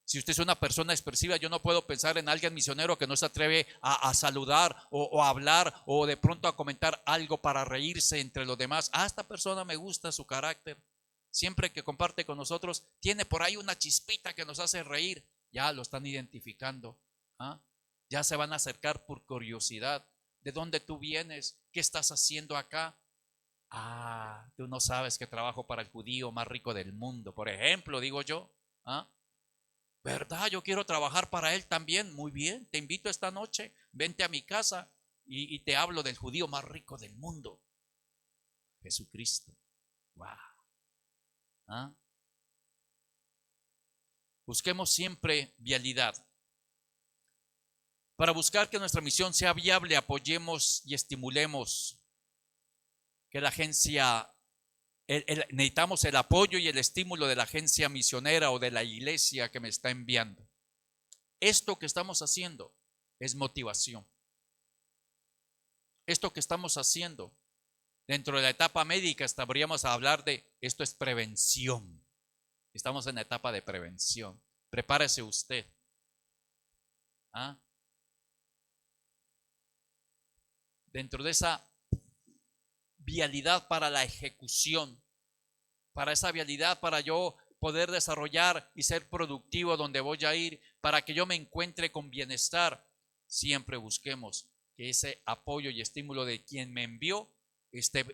[SPEAKER 1] Si usted es una persona expresiva, yo no puedo pensar en alguien misionero que no se atreve a saludar o a hablar o de pronto a comentar algo para reírse entre los demás. Esta persona me gusta su carácter. Siempre que comparte con nosotros, tiene por ahí una chispita que nos hace reír. Ya lo están identificando. Ya se van a acercar por curiosidad. ¿De dónde tú vienes? ¿Qué estás haciendo acá? Tú no sabes que trabajo para el judío más rico del mundo, por ejemplo, digo yo. ¿Verdad? Yo quiero trabajar para él también. Muy bien, te invito esta noche, vente a mi casa y te hablo del judío más rico del mundo, Jesucristo. Wow. Busquemos siempre vialidad. Para buscar que nuestra misión sea viable, apoyemos y estimulemos que la agencia, necesitamos el apoyo y el estímulo de la agencia misionera o de la iglesia que me está enviando. Esto que estamos haciendo es motivación. Esto que estamos haciendo dentro de la etapa médica, estaríamos a hablar de esto es prevención. Estamos en la etapa de prevención. Prepárese usted. Dentro de esa vialidad para la ejecución, para esa vialidad para yo poder desarrollar y ser productivo donde voy a ir, para que yo me encuentre con bienestar, siempre busquemos que ese apoyo y estímulo de quien me envió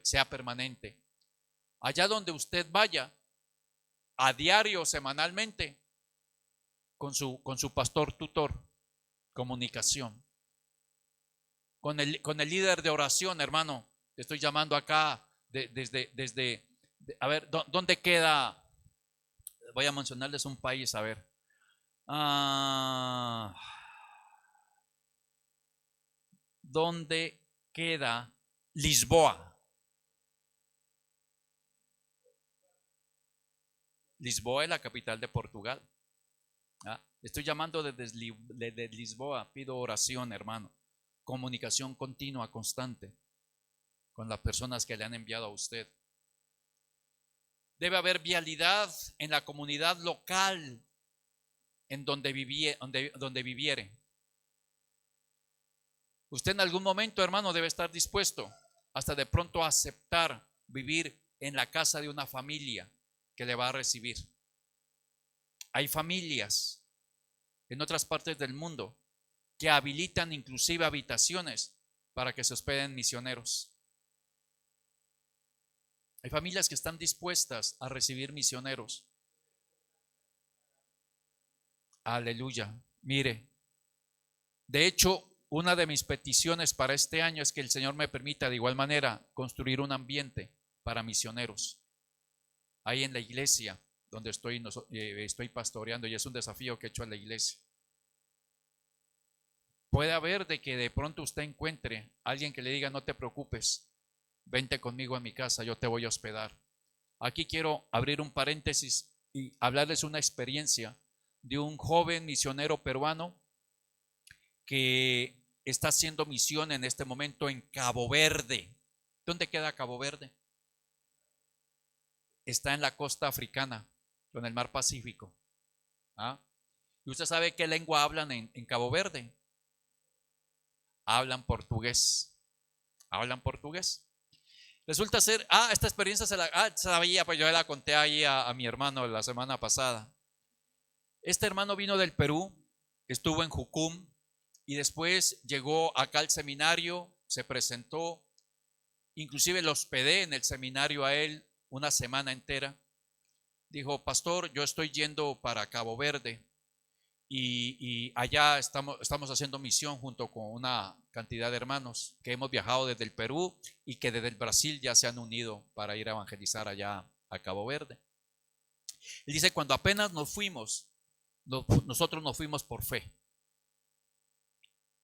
[SPEAKER 1] sea permanente. Allá donde usted vaya, a diario, semanalmente, con su pastor tutor, comunicación. Con el líder de oración, hermano, te estoy llamando acá desde a ver, ¿dónde queda? Voy a mencionarles un país, a ver. ¿Dónde queda Lisboa? Lisboa es la capital de Portugal. Estoy llamando desde Lisboa. Pido oración, hermano. Comunicación continua, constante con las personas que le han enviado a usted. Debe haber vialidad en la comunidad local en donde viviere. Usted en algún momento, hermano, debe estar dispuesto hasta de pronto a aceptar vivir en la casa de una familia que le va a recibir. Hay familias en otras partes del mundo que habilitan inclusive habitaciones para que se hospeden misioneros. Hay familias que están dispuestas a recibir misioneros. Aleluya. Mire, de hecho, una de mis peticiones para este año es que el Señor me permita de igual manera construir un ambiente para misioneros. Ahí en la iglesia donde estoy pastoreando, y es un desafío que he hecho a la iglesia. Puede haber de que de pronto usted encuentre a alguien que le diga: no te preocupes, vente conmigo a mi casa, yo te voy a hospedar. Aquí quiero abrir un paréntesis y hablarles una experiencia de un joven misionero peruano que está haciendo misión en este momento en Cabo Verde. ¿Dónde queda Cabo Verde? Está en la costa africana, en el mar Pacífico. ¿Y usted sabe qué lengua hablan en Cabo Verde? Hablan portugués. Resulta ser, esta experiencia sabía, pues yo la conté ahí a mi hermano la semana pasada. Este hermano vino del Perú, estuvo en Jucum y después llegó acá al seminario, se presentó, inclusive lo hospedé en el seminario a él una semana entera. Dijo: pastor, yo estoy yendo para Cabo Verde y allá estamos haciendo misión junto con una cantidad de hermanos que hemos viajado desde el Perú y que desde el Brasil ya se han unido para ir a evangelizar allá a Cabo Verde. Él dice: cuando apenas nos fuimos, nosotros nos fuimos por fe.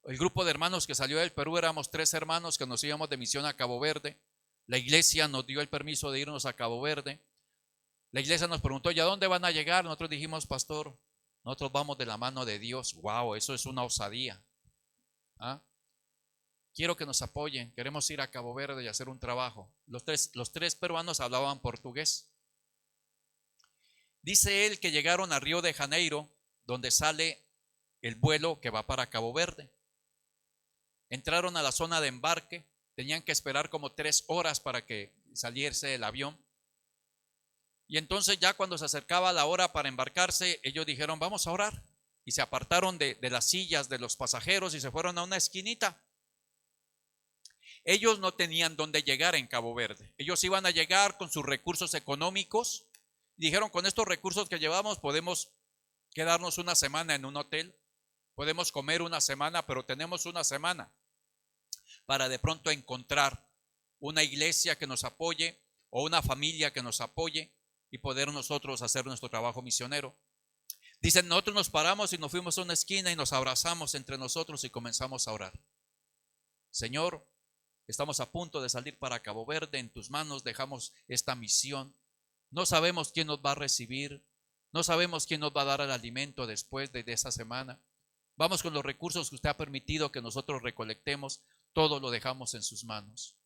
[SPEAKER 1] El grupo de hermanos que salió del Perú éramos 3 hermanos que nos íbamos de misión a Cabo Verde. La iglesia nos dio el permiso de irnos a Cabo Verde. La iglesia nos preguntó, ¿y a dónde van a llegar? Nosotros dijimos, pastor, nosotros vamos de la mano de Dios. Wow, eso es una osadía. ¿Ah? Quiero que nos apoyen, queremos ir a Cabo Verde y hacer un trabajo. Los tres peruanos hablaban portugués. Dice él que llegaron a Río de Janeiro, donde sale el vuelo que va para Cabo Verde. Entraron a la zona de embarque, tenían que esperar como 3 horas para que saliese el avión. Y entonces ya cuando se acercaba la hora para embarcarse, ellos dijeron, vamos a orar. Y se apartaron de las sillas de los pasajeros y se fueron a una esquinita. Ellos no tenían dónde llegar en Cabo Verde. Ellos iban a llegar con sus recursos económicos. Dijeron, con estos recursos que llevamos podemos quedarnos una semana en un hotel. Podemos comer una semana, pero tenemos una semana para de pronto encontrar una iglesia que nos apoye o una familia que nos apoye y poder nosotros hacer nuestro trabajo misionero. Dicen, nosotros nos paramos y nos fuimos a una esquina y nos abrazamos entre nosotros y comenzamos a orar. Señor, estamos a punto de salir para Cabo Verde, en tus manos dejamos esta misión. No sabemos quién nos va a recibir, no sabemos quién nos va a dar el alimento después de esa semana. Vamos con los recursos que usted ha permitido que nosotros recolectemos, todo lo dejamos en sus manos.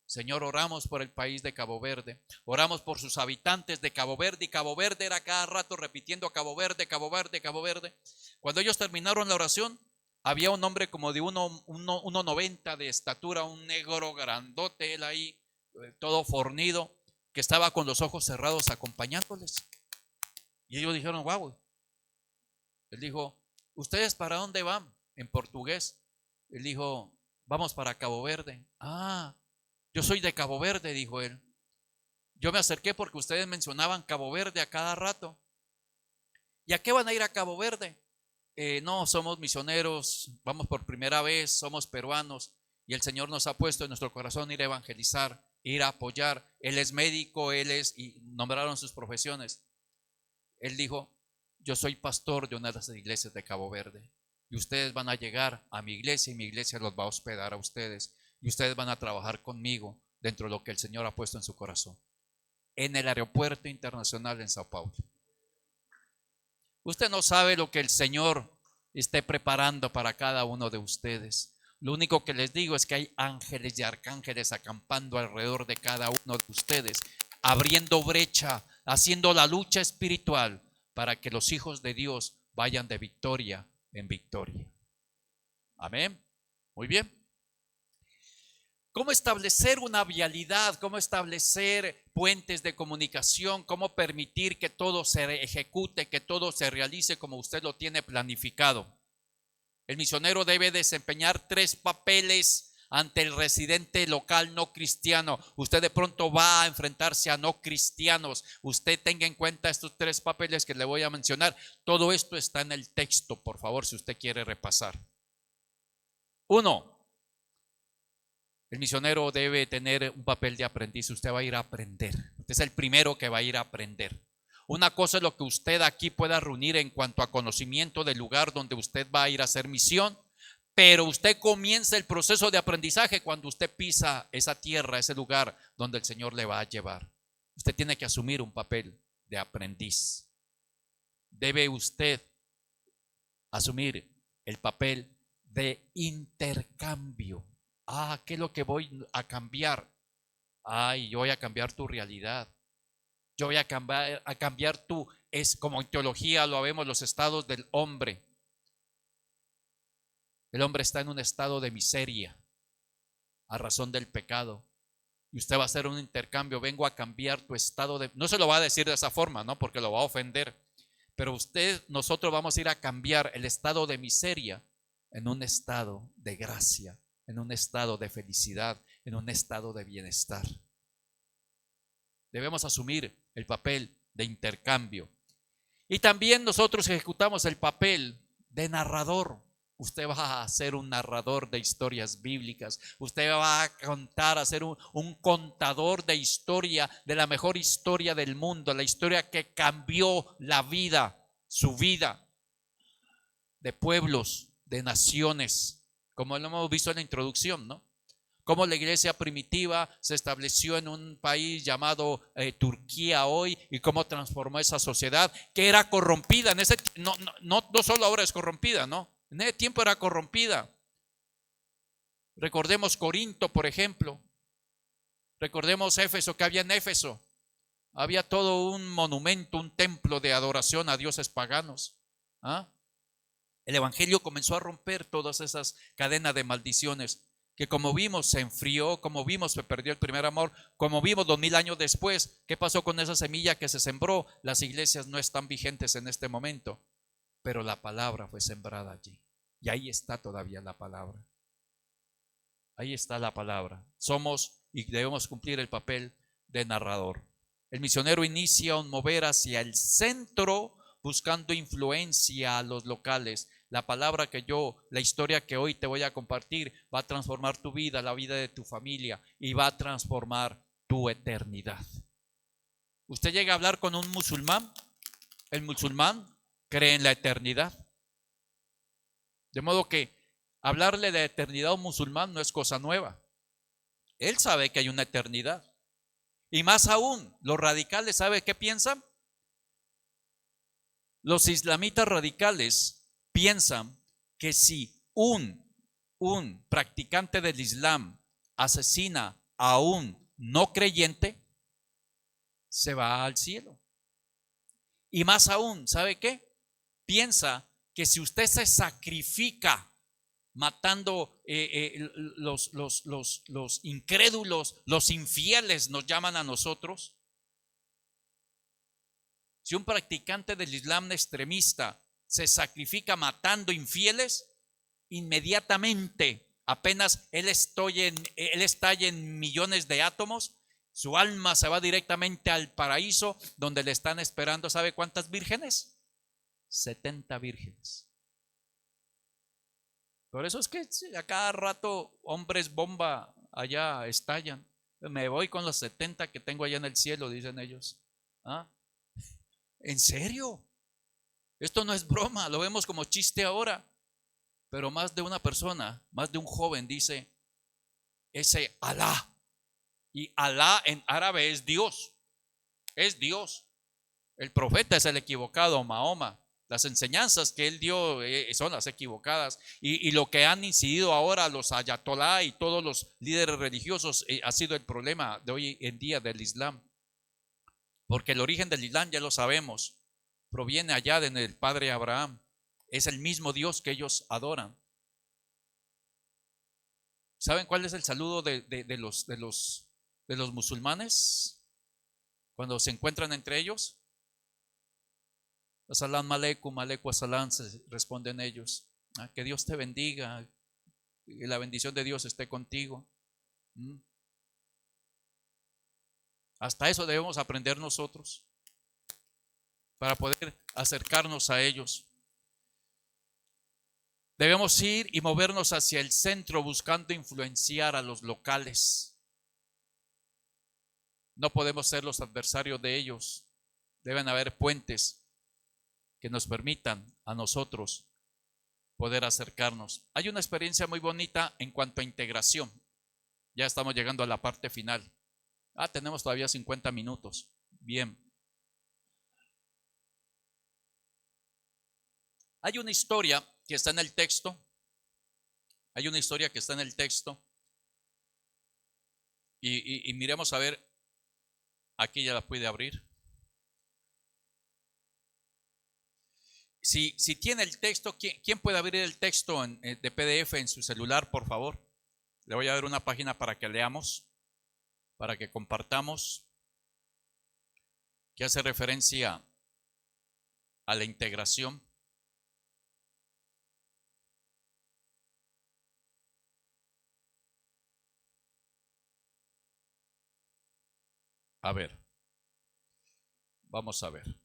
[SPEAKER 1] Señor, oramos por el país de Cabo Verde, oramos por sus habitantes de Cabo Verde, y Cabo Verde era cada rato repitiendo Cabo Verde, Cabo Verde, Cabo Verde. Cuando ellos terminaron la oración, había un hombre como de 1,90 de estatura, un negro grandote, él ahí, todo fornido, que estaba con los ojos cerrados acompañándoles. Y ellos dijeron, wow. Él dijo, ¿ustedes para dónde van? En portugués. Él dijo, vamos para Cabo Verde. Ah, yo soy de Cabo Verde, dijo él. Yo me acerqué porque ustedes mencionaban Cabo Verde a cada rato. ¿Y a qué van a ir a Cabo Verde? No, somos misioneros, vamos por primera vez, somos peruanos y el Señor nos ha puesto en nuestro corazón ir a evangelizar, ir a apoyar. Él es médico, y nombraron sus profesiones. Él dijo, yo soy pastor de una de las iglesias de Cabo Verde y ustedes van a llegar a mi iglesia y mi iglesia los va a hospedar a ustedes y ustedes van a trabajar conmigo dentro de lo que el Señor ha puesto en su corazón en el aeropuerto internacional en Sao Paulo. Usted no sabe lo que el Señor esté preparando para cada uno de ustedes. Lo único que les digo es que hay ángeles y arcángeles acampando alrededor de cada uno de ustedes, abriendo brecha, haciendo la lucha espiritual para que los hijos de Dios vayan de victoria en victoria. Amén. Muy bien. ¿Cómo establecer una vialidad? ¿Cómo establecer puentes de comunicación? ¿Cómo permitir que todo se ejecute, que todo se realice como usted lo tiene planificado? El misionero debe desempeñar 3 papeles ante el residente local no cristiano. Usted de pronto va a enfrentarse a no cristianos. Usted tenga en cuenta estos 3 papeles que le voy a mencionar. Todo esto está en el texto, por favor, si usted quiere repasar. 1. El misionero debe tener un papel de aprendiz. Usted va a ir a aprender. Usted es el primero que va a ir a aprender. Una cosa es lo que usted aquí pueda reunir en cuanto a conocimiento del lugar donde usted va a ir a hacer misión, pero usted comienza el proceso de aprendizaje cuando usted pisa esa tierra, ese lugar donde el Señor le va a llevar. Usted tiene que asumir un papel de aprendiz. Debe usted asumir el papel de intercambio. ¿Qué es lo que voy a cambiar? Yo voy a cambiar tu realidad. Yo voy a cambiar como en teología lo vemos, los estados del hombre. El hombre está en un estado de miseria a razón del pecado. Y usted va a hacer un intercambio. Vengo a cambiar tu estado de... No se lo va a decir de esa forma, ¿no? Porque lo va a ofender. Pero nosotros vamos a ir a cambiar el estado de miseria en un estado de gracia, en un estado de felicidad, en un estado de bienestar. Debemos asumir el papel de intercambio. Y también nosotros ejecutamos el papel de narrador. Usted va a ser un narrador de historias bíblicas. Usted va a contar, a ser un contador de historia, de la mejor historia del mundo, la historia que cambió la vida su vida de pueblos, de naciones, como lo hemos visto en la introducción, ¿no? Cómo la iglesia primitiva se estableció en un país llamado Turquía hoy y cómo transformó esa sociedad que era corrompida. No solo ahora es corrompida, ¿no? En ese tiempo era corrompida. Recordemos Corinto, por ejemplo. Recordemos Éfeso, que había en Éfeso. Había todo un monumento, un templo de adoración a dioses paganos. ¿Ah? El evangelio comenzó a romper todas esas cadenas de maldiciones que, como vimos, se enfrió, como vimos, se perdió el primer amor, como vimos 2000 años después. ¿Qué pasó con esa semilla que se sembró? Las iglesias no están vigentes en este momento, pero la palabra fue sembrada allí y ahí está todavía la palabra. Ahí está la palabra. Somos y debemos cumplir el papel de narrador. El misionero inicia un mover hacia el centro buscando influencia a los locales. La palabra la historia que hoy te voy a compartir va a transformar tu vida, la vida de tu familia y va a transformar tu eternidad. Usted llega a hablar con un musulmán, el musulmán cree en la eternidad. De modo que hablarle de eternidad a un musulmán no es cosa nueva. Él sabe que hay una eternidad. Y más aún, los radicales, ¿sabe qué piensan? Los islamitas radicales piensan que si un practicante del Islam asesina a un no creyente, se va al cielo. Y más aún, ¿sabe qué? Piensa que si usted se sacrifica matando los incrédulos, los infieles nos llaman a nosotros. Si un practicante del Islam extremista se sacrifica matando infieles, inmediatamente, apenas él estalle en millones de átomos, su alma se va directamente al paraíso donde le están esperando. ¿Sabe cuántas vírgenes? 70 vírgenes. Por eso es que a cada rato hombres bomba allá estallan. Me voy con los 70 que tengo allá en el cielo, dicen ellos. ¿Ah? ¿En serio? Esto no es broma, lo vemos como chiste ahora. Pero más de una persona, más de un joven dice, ese Alá. Y Alá en árabe es Dios. Es Dios. El profeta es el equivocado, Mahoma. Las enseñanzas que él dio son las equivocadas. Y lo que han incidido ahora los ayatolá y todos los líderes religiosos ha sido el problema de hoy en día del Islam. Porque el origen del Islam, ya lo sabemos, proviene allá del padre Abraham. Es el mismo Dios que ellos adoran. ¿Saben cuál es el saludo de los musulmanes cuando se encuentran entre ellos? Assalam aleikum, aleikum assalam, se responden ellos. Que Dios te bendiga, que la bendición de Dios esté contigo. Hasta eso debemos aprender nosotros para poder acercarnos a ellos. Debemos ir y movernos hacia el centro buscando influenciar a los locales. No podemos ser los adversarios de ellos. Deben haber puentes que nos permitan a nosotros poder acercarnos. Hay una experiencia muy bonita en cuanto a integración. Ya estamos llegando a la parte final. Tenemos todavía 50 minutos. Bien. Hay una historia que está en el texto. Hay una historia que está en el texto. Y miremos a ver. Aquí ya la pude abrir. Si tiene el texto, ¿quién puede abrir el texto de PDF en su celular, por favor? Le voy a dar una página para que leamos, para que compartamos, que hace referencia a la integración. A ver, vamos a ver.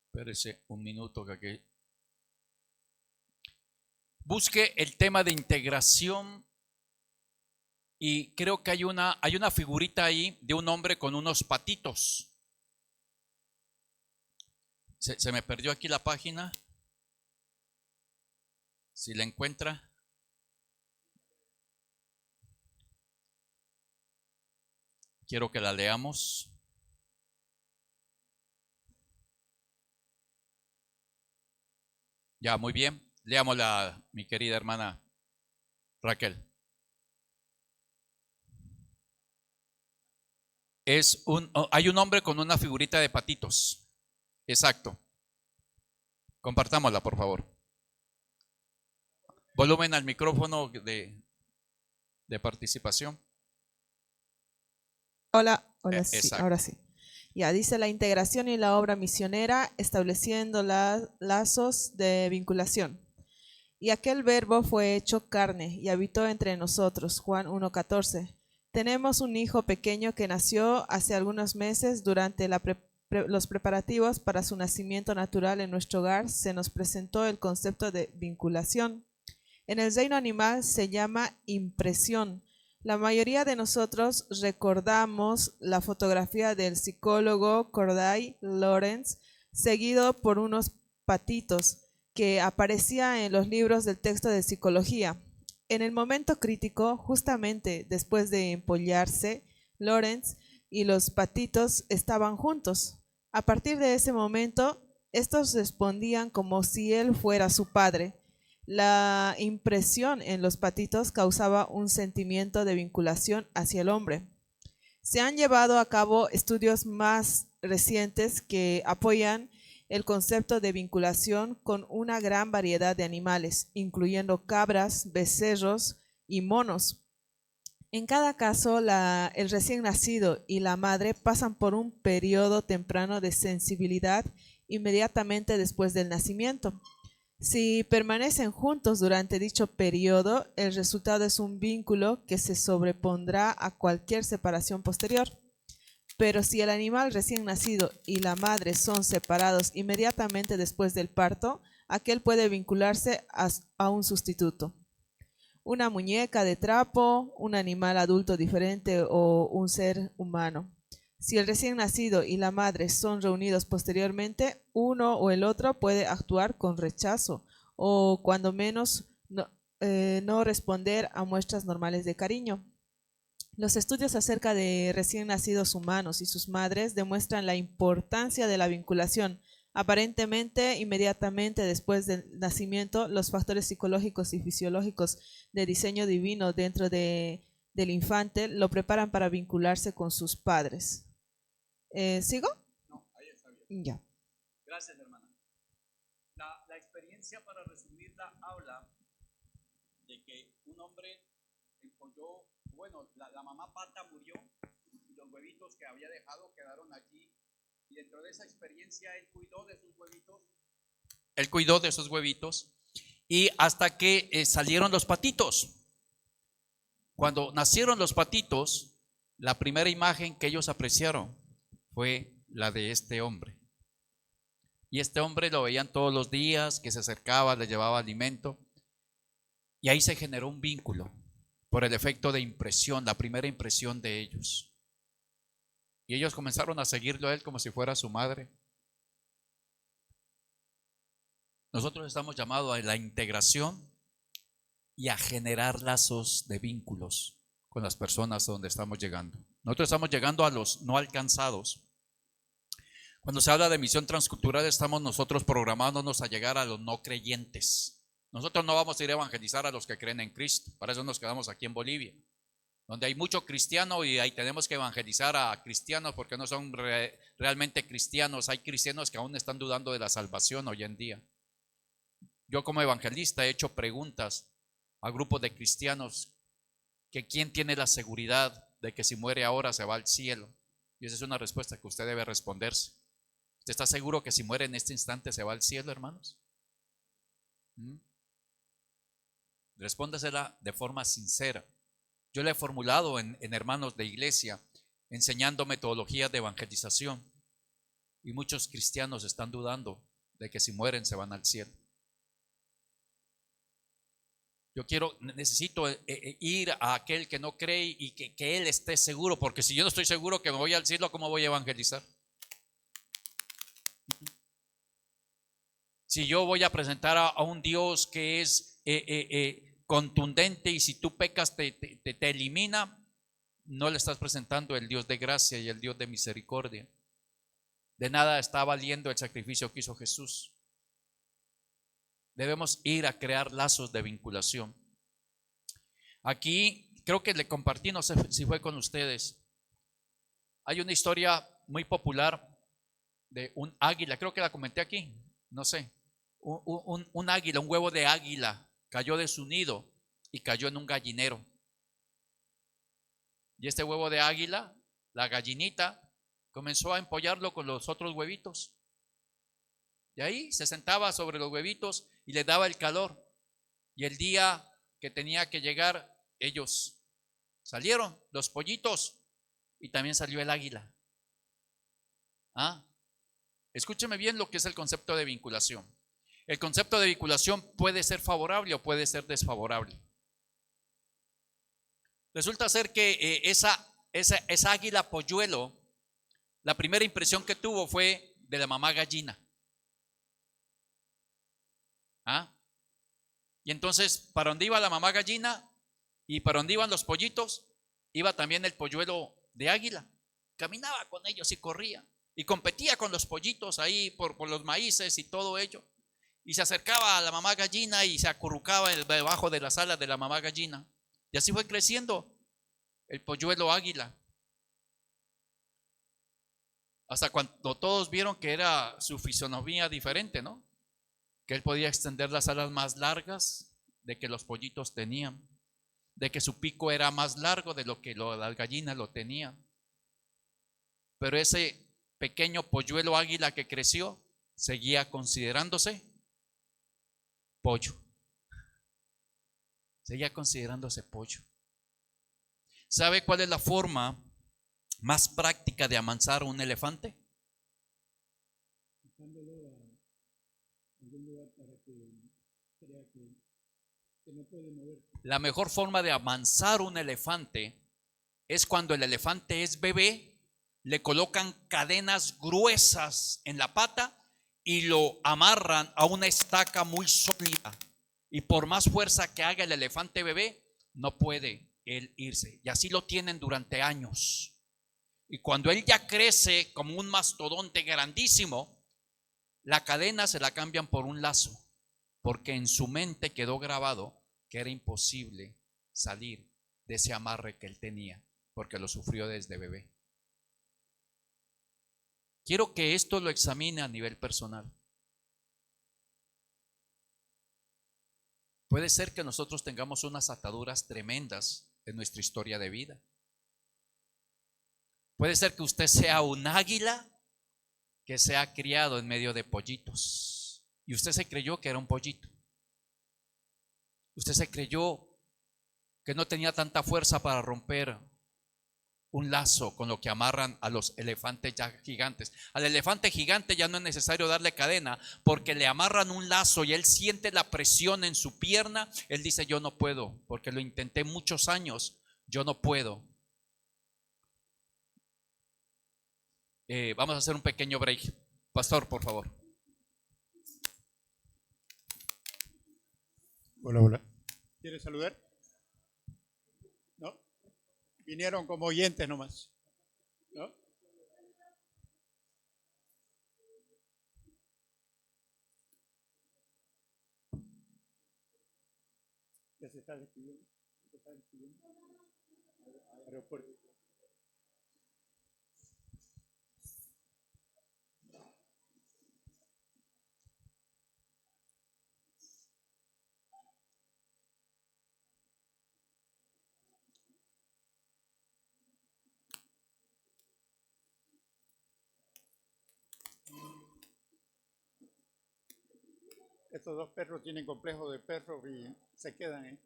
[SPEAKER 1] Espérese un minuto que aquí. Busque el tema de integración Y creo que hay una figurita ahí de un hombre con unos patitos. Se me perdió aquí la página. Si la encuentra. Quiero que la leamos. Ya, muy bien. Leámosla, mi querida hermana Raquel. Hay un hombre con una figurita de patitos. Exacto. Compartámosla, por favor. Volumen al micrófono de participación.
[SPEAKER 2] Hola, sí,
[SPEAKER 1] Exacto.
[SPEAKER 2] ahora sí. Ya dice la integración y la obra misionera estableciendo lazos de vinculación. Y aquel verbo fue hecho carne y habitó entre nosotros. Juan 1:14. Tenemos un hijo pequeño que nació hace algunos meses. Durante los preparativos para su nacimiento natural en nuestro hogar se nos presentó el concepto de vinculación. En el reino animal se llama impresión. La mayoría de nosotros recordamos la fotografía del psicólogo Corday Lawrence, seguido por unos patitos, que aparecía en los libros del texto de psicología. En el momento crítico, justamente después de empollarse, Lawrence y los patitos estaban juntos. A partir de ese momento, estos respondían como si él fuera su padre. La impresión en los patitos causaba un sentimiento de vinculación hacia el hombre. Se han llevado a cabo estudios más recientes que apoyan el concepto de vinculación con una gran variedad de animales, incluyendo cabras, becerros y monos. En cada caso, el recién nacido y la madre pasan por un periodo temprano de sensibilidad inmediatamente después del nacimiento. Si permanecen juntos durante dicho periodo, el resultado es un vínculo que se sobrepondrá a cualquier separación posterior. Pero si el animal recién nacido y la madre son separados inmediatamente después del parto, aquel puede vincularse a un sustituto. Una muñeca de trapo, un animal adulto diferente o un ser humano. Si el recién nacido y la madre son reunidos posteriormente, uno o el otro puede actuar con rechazo o cuando menos no responder a muestras normales de cariño. Los estudios acerca de recién nacidos humanos y sus madres demuestran la importancia de la vinculación. Aparentemente, inmediatamente después del nacimiento, los factores psicológicos y fisiológicos de diseño divino dentro del infante lo preparan para vincularse con sus padres. ¿Sigo?
[SPEAKER 1] No, ahí está bien.
[SPEAKER 2] Ya.
[SPEAKER 1] Gracias, hermana. La experiencia, para resumirla, habla de que un hombre empolló, bueno, la mamá pata murió y los huevitos que había dejado quedaron allí. Y dentro de esa experiencia él cuidó de sus huevitos. Él cuidó de esos huevitos y hasta que salieron los patitos. Cuando nacieron los patitos, la primera imagen que ellos apreciaron fue la de este hombre. Y este hombre lo veían todos los días, que se acercaba, le llevaba alimento. Y ahí se generó un vínculo por el efecto de impresión, la primera impresión de ellos. Y ellos comenzaron a seguirlo a él como si fuera su madre. Nosotros estamos llamados a la integración y a generar lazos de vínculos con las personas donde estamos llegando. Nosotros estamos llegando a los no alcanzados. Cuando se habla de misión transcultural, estamos nosotros programándonos a llegar a los no creyentes. Nosotros no vamos a ir a evangelizar a los que creen en Cristo. Para eso nos quedamos aquí en Bolivia, donde hay mucho cristiano y ahí tenemos que evangelizar a cristianos porque no son realmente cristianos. Hay cristianos que aún están dudando de la salvación hoy en día. Yo como evangelista he hecho preguntas a grupos de cristianos que quién tiene la seguridad de que si muere ahora se va al cielo. Y esa es una respuesta que usted debe responderse. ¿Usted está seguro que si muere en este instante se va al cielo, hermanos? Respóndasela de forma sincera. Yo le he formulado en hermanos de iglesia enseñando metodologías de evangelización y muchos cristianos están dudando de que si mueren se van al cielo. Necesito ir a aquel que no cree y que él esté seguro, porque si yo no estoy seguro que me voy al cielo, ¿cómo voy a evangelizar? Si yo voy a presentar a un Dios que es contundente y si tú pecas te elimina, no le estás presentando el Dios de gracia y el Dios de misericordia. De nada está valiendo el sacrificio que hizo Jesús. Debemos ir a crear lazos de vinculación. Aquí creo que le compartí, no sé si fue con ustedes. Hay una historia muy popular de un águila, creo que la comenté aquí, no sé. Un águila, un huevo de águila cayó de su nido y cayó en un gallinero. Y este huevo de águila, la gallinita, comenzó a empollarlo con los otros huevitos. Y ahí se sentaba sobre los huevitos y le daba el calor. Y el día que tenía que llegar, ellos salieron, los pollitos, y también salió el águila. Escúcheme bien lo que es el concepto de vinculación. El concepto de vinculación puede ser favorable o puede ser desfavorable. Resulta ser que esa águila polluelo, la primera impresión que tuvo fue de la mamá gallina. Y entonces, ¿para dónde iba la mamá gallina? Y para dónde iban los pollitos, iba también el polluelo de águila. Caminaba con ellos y corría. Y competía con los pollitos ahí por los maíces y todo ello. Y se acercaba a la mamá gallina y se acurrucaba debajo de las alas de la mamá gallina. Y así fue creciendo el polluelo águila. Hasta cuando todos vieron que era su fisonomía diferente, ¿no? Que él podía extender las alas más largas de que los pollitos tenían, de que su pico era más largo de lo que las gallinas lo tenían. Pero ese pequeño polluelo águila que creció seguía considerándose pollo. Seguía considerándose pollo. ¿Sabe cuál es la forma más práctica de amansar a un elefante? La mejor forma de amansar un elefante es cuando el elefante es bebé, le colocan cadenas gruesas en la pata y lo amarran a una estaca muy sólida. Y por más fuerza que haga el elefante bebé, no puede él irse. Y así lo tienen durante años. Y cuando él ya crece como un mastodonte grandísimo, la cadena se la cambian por un lazo, porque en su mente quedó grabado que era imposible salir de ese amarre que él tenía, porque lo sufrió desde bebé. Quiero que esto lo examine a nivel personal. Puede ser que nosotros tengamos unas ataduras tremendas en nuestra historia de vida. Puede ser que usted sea un águila que se ha criado en medio de pollitos y usted se creyó que era un pollito. Usted se creyó que no tenía tanta fuerza para romper un lazo con lo que amarran a los elefantes ya gigantes. Al elefante gigante ya no es necesario darle cadena porque le amarran un lazo y él siente la presión en su pierna. Él dice: yo no puedo, porque lo intenté muchos años, yo no puedo. Vamos a hacer un pequeño break. Pastor, por favor.
[SPEAKER 3] Hola, hola. ¿Quieres saludar? ¿No? Vinieron como oyentes nomás. ¿No? ¿Ya se está despidiendo? ¿Se está despidiendo? Aeropuerto. Estos dos perros tienen complejo de perros y se quedan, ¿eh?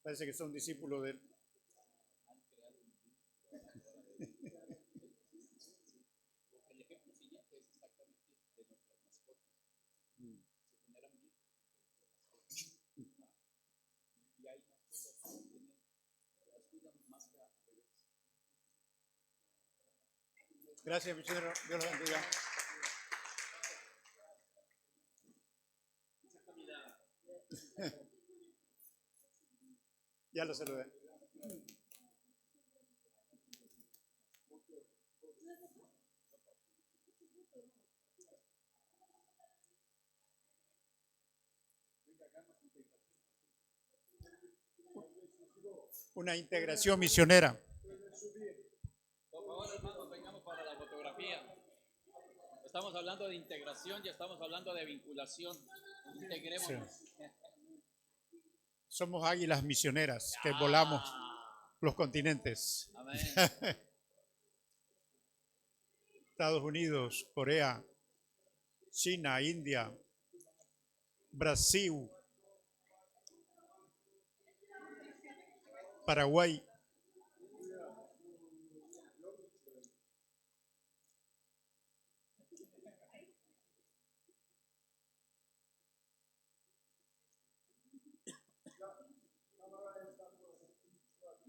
[SPEAKER 3] Parece que son discípulos de él. Gracias, misionero. Dios los bendiga. Ya lo saludé. Una integración misionera.
[SPEAKER 1] Por favor, hermanos, vengamos para la fotografía. Estamos hablando de integración y estamos hablando de vinculación. Integrémonos.
[SPEAKER 3] Sí. Somos águilas misioneras que volamos los continentes.
[SPEAKER 1] Amén.
[SPEAKER 3] Estados Unidos, Corea, China, India, Brasil, Paraguay.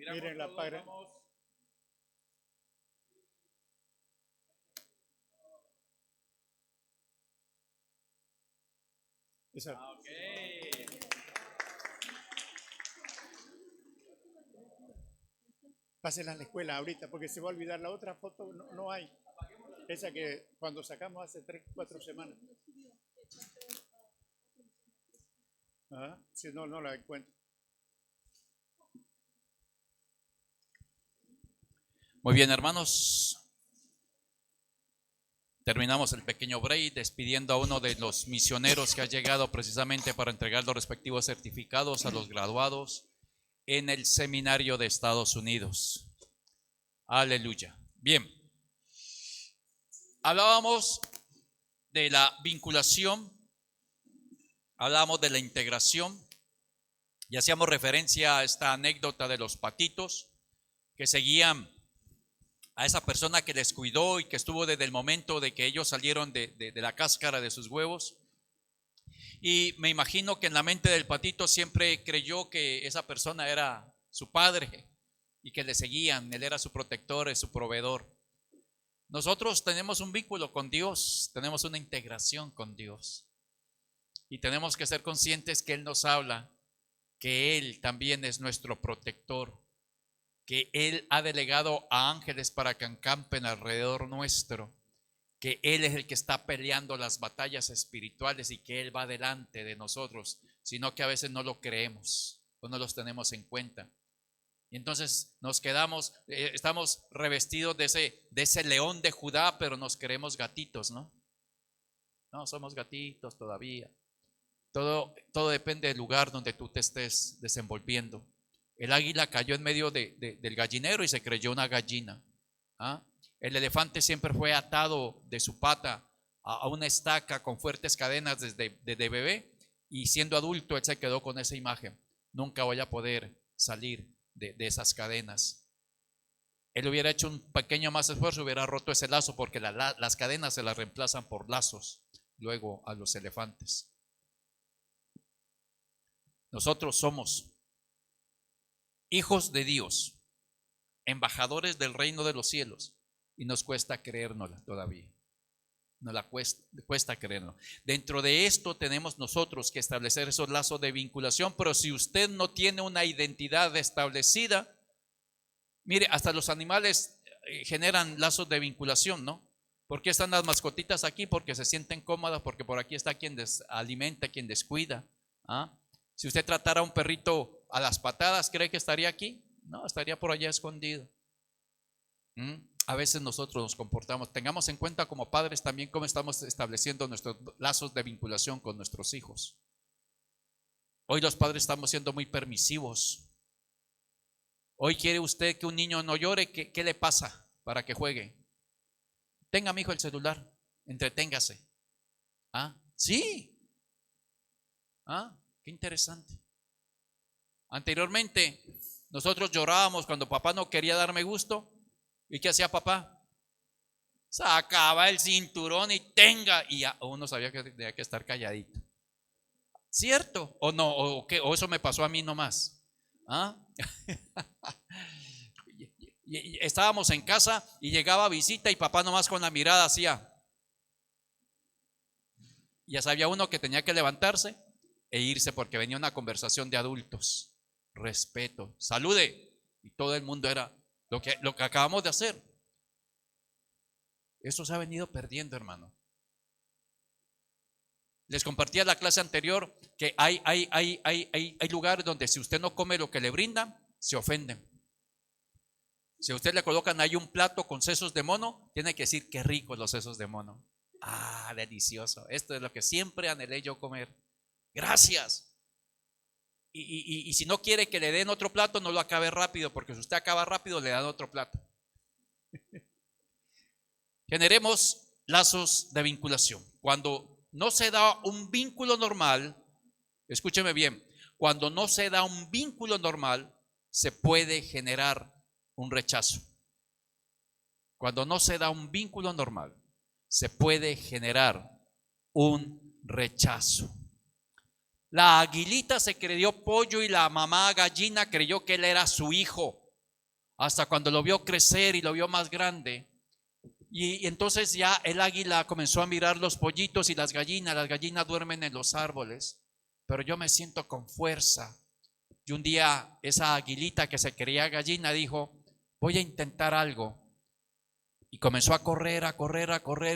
[SPEAKER 3] Miren la padre. Esa.
[SPEAKER 1] Okay.
[SPEAKER 3] Pásenla a la escuela ahorita porque se va a olvidar la otra foto. No, no hay. Esa que cuando sacamos hace 3, 4 semanas. ¿Ah? Si no, no la encuentro.
[SPEAKER 1] Muy bien, hermanos. Terminamos el pequeño break despidiendo a uno de los misioneros que ha llegado precisamente para entregar los respectivos certificados a los graduados en el seminario de Estados Unidos. Aleluya. Bien. Hablábamos de la vinculación, hablábamos de la integración y hacíamos referencia a esta anécdota de los patitos que seguían a esa persona que les cuidó y que estuvo desde el momento de que ellos salieron de la cáscara de sus huevos. Y me imagino que en la mente del patito siempre creyó que esa persona era su padre y que le seguían, él era su protector, es su proveedor. Nosotros tenemos un vínculo con Dios, tenemos una integración con Dios y tenemos que ser conscientes que Él nos habla, que Él también es nuestro protector, que Él ha delegado a ángeles para que acampen alrededor nuestro, que Él es el que está peleando las batallas espirituales y que Él va delante de nosotros, sino que a veces no lo creemos o no los tenemos en cuenta. Y entonces nos quedamos, estamos revestidos de ese león de Judá, pero nos creemos gatitos, ¿no? No, somos gatitos todavía. Todo depende del lugar donde tú te estés desenvolviendo. El águila cayó en medio del gallinero y se creyó una gallina. ¿Ah? El elefante siempre fue atado de su pata a una estaca con fuertes cadenas desde bebé, y siendo adulto él se quedó con esa imagen. Nunca voy a poder salir de esas cadenas. Él hubiera hecho un pequeño más esfuerzo, hubiera roto ese lazo, porque las cadenas se las reemplazan por lazos luego a los elefantes. Nosotros somos hijos de Dios, embajadores del reino de los cielos, y nos cuesta creérnosla todavía. Nos la cuesta creernos. Dentro de esto tenemos nosotros que establecer esos lazos de vinculación, pero si usted no tiene una identidad establecida, mire, hasta los animales generan lazos de vinculación, ¿no? ¿Por qué están las mascotitas aquí? Porque se sienten cómodas, porque por aquí está quien les alimenta, quien les cuida. ¿Ah? Si usted tratara a un perrito a las patadas, ¿cree que estaría aquí? No, estaría por allá escondido. A veces nosotros nos comportamos, tengamos en cuenta como padres también cómo estamos estableciendo nuestros lazos de vinculación con nuestros hijos. Hoy los padres estamos siendo muy permisivos. Hoy quiere usted que un niño no llore, ¿qué le pasa para que juegue? Tenga, mi hijo, el celular, entreténgase. ¿Ah? Sí. ¿Ah? Qué interesante. Anteriormente nosotros llorábamos cuando papá no quería darme gusto. ¿Y qué hacía papá? Sacaba el cinturón y tenga, y ya uno sabía que tenía que estar calladito. ¿Cierto? ¿O no? ¿O qué? ¿O eso me pasó a mí nomás? ¿Ah? Y estábamos en casa y llegaba visita y papá nomás con la mirada hacía. Ya sabía uno que tenía que levantarse e irse porque venía una conversación de adultos. Respeto, salude. Y todo el mundo era lo que acabamos de hacer. Eso se ha venido perdiendo, hermano. Les compartía la clase anterior que hay lugares donde si usted no come lo que le brindan, se ofenden. Si a usted le colocan ahí un plato con sesos de mono, tiene que decir qué ricos los sesos de mono. Ah, delicioso. Esto es lo que siempre anhelé yo comer. Gracias. Y si no quiere que le den otro plato, no lo acabe rápido, porque si usted acaba rápido, le dan otro plato. Generemos lazos de vinculación. Cuando no se da un vínculo normal, escúcheme bien, cuando no se da un vínculo normal, se puede generar un rechazo. Cuando no se da un vínculo normal, se puede generar un rechazo. La aguilita se creyó pollo y la mamá gallina creyó que él era su hijo, hasta cuando lo vio crecer y lo vio más grande. Y entonces ya el águila comenzó a mirar los pollitos y las gallinas duermen en los árboles, pero yo me siento con fuerza. Y un día esa aguilita que se creía gallina dijo, voy a intentar algo. Y comenzó a correr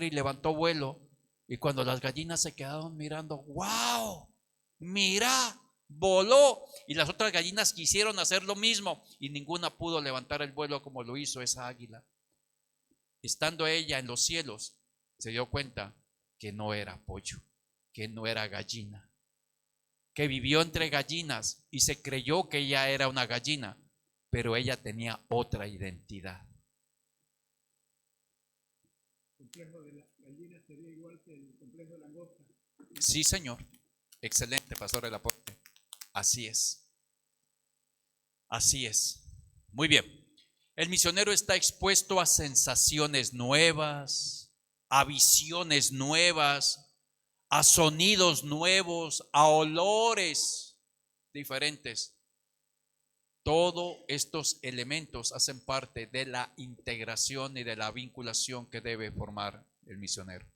[SPEAKER 1] y levantó vuelo. Y cuando las gallinas se quedaron mirando, ¡wow! Mira, voló. Y las otras gallinas quisieron hacer lo mismo y ninguna pudo levantar el vuelo como lo hizo esa águila. Estando ella en los cielos, se dio cuenta que no era pollo, que no era gallina, que vivió entre gallinas y se creyó que ella era una gallina, pero ella tenía otra identidad.
[SPEAKER 3] El complejo de la gallina sería igual que el complejo de langosta.
[SPEAKER 1] Sí, señor. Excelente, pastor del aporte. Así es. Así es. Muy bien. El misionero está expuesto a sensaciones nuevas, a visiones nuevas, a sonidos nuevos, a olores diferentes. Todos estos elementos hacen parte de la integración y de la vinculación que debe formar el misionero.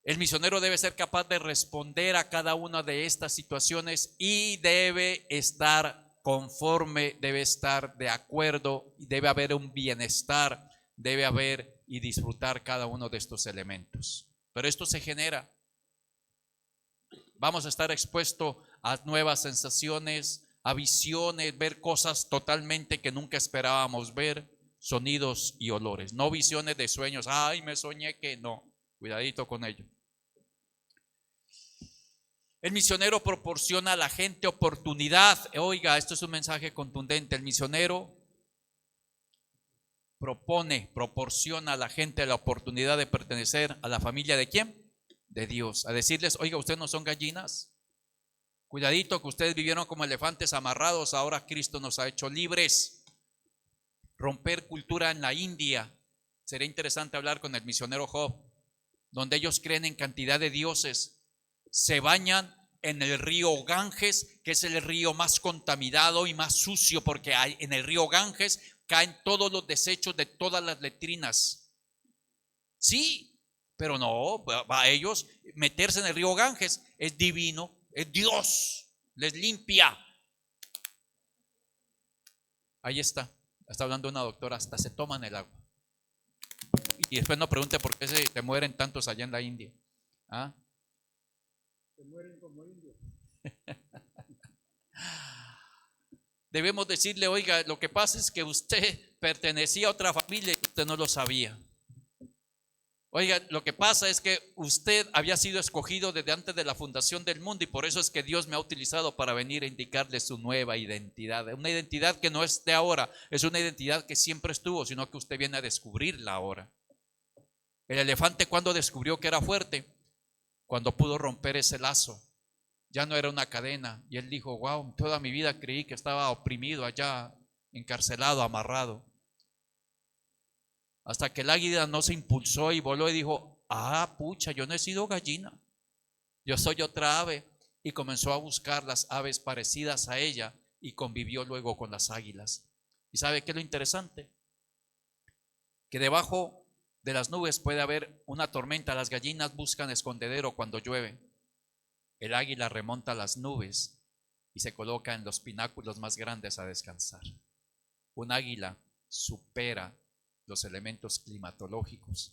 [SPEAKER 1] El misionero debe ser capaz de responder a cada una de estas situaciones y debe estar conforme, debe estar de acuerdo, debe haber un bienestar, debe haber y disfrutar cada uno de estos elementos. Pero esto se genera. Vamos a estar expuestos a nuevas sensaciones, a visiones, ver cosas totalmente que nunca esperábamos ver, sonidos y olores. No visiones de sueños, ay, me soñé que no. Cuidadito con ello. El misionero proporciona a la gente oportunidad. Oiga, esto es un mensaje contundente. El misionero proporciona a la gente la oportunidad de pertenecer a la familia ¿de quién? De Dios. A decirles, oiga, ustedes no son gallinas. Cuidadito que ustedes vivieron como elefantes amarrados, ahora Cristo nos ha hecho libres. Romper cultura en la India. Sería interesante hablar con el misionero Job, donde ellos creen en cantidad de dioses. Se bañan en el río Ganges, que es el río más contaminado y más sucio, porque en el río Ganges caen todos los desechos de todas las letrinas. Sí, pero no, a ellos meterse en el río Ganges es divino, es Dios, les limpia. Ahí está hablando una doctora, hasta se toman el agua. Y después no pregunte por qué se mueren tantos allá en la India. ¿Ah?
[SPEAKER 3] Se mueren como indios.
[SPEAKER 1] Debemos decirle, oiga, lo que pasa es que usted pertenecía a otra familia y usted no lo sabía. Oiga, lo que pasa es que usted había sido escogido desde antes de la fundación del mundo y por eso es que Dios me ha utilizado para venir a indicarle su nueva identidad. Una identidad que no es de ahora, es una identidad que siempre estuvo, sino que usted viene a descubrirla ahora. El elefante, ¿cuándo descubrió que era fuerte? Cuando pudo romper ese lazo. Ya no era una cadena. Y él dijo, wow, toda mi vida creí que estaba oprimido allá, encarcelado, amarrado. Hasta que el águila no se impulsó y voló y dijo, ah, pucha, yo no he sido gallina. Yo soy otra ave. Y comenzó a buscar las aves parecidas a ella y convivió luego con las águilas. ¿Y sabe qué es lo interesante? Que debajo de las nubes puede haber una tormenta. Las gallinas buscan escondedero cuando llueve. El águila remonta las nubes y se coloca en los pináculos más grandes a descansar. Un águila supera los elementos climatológicos.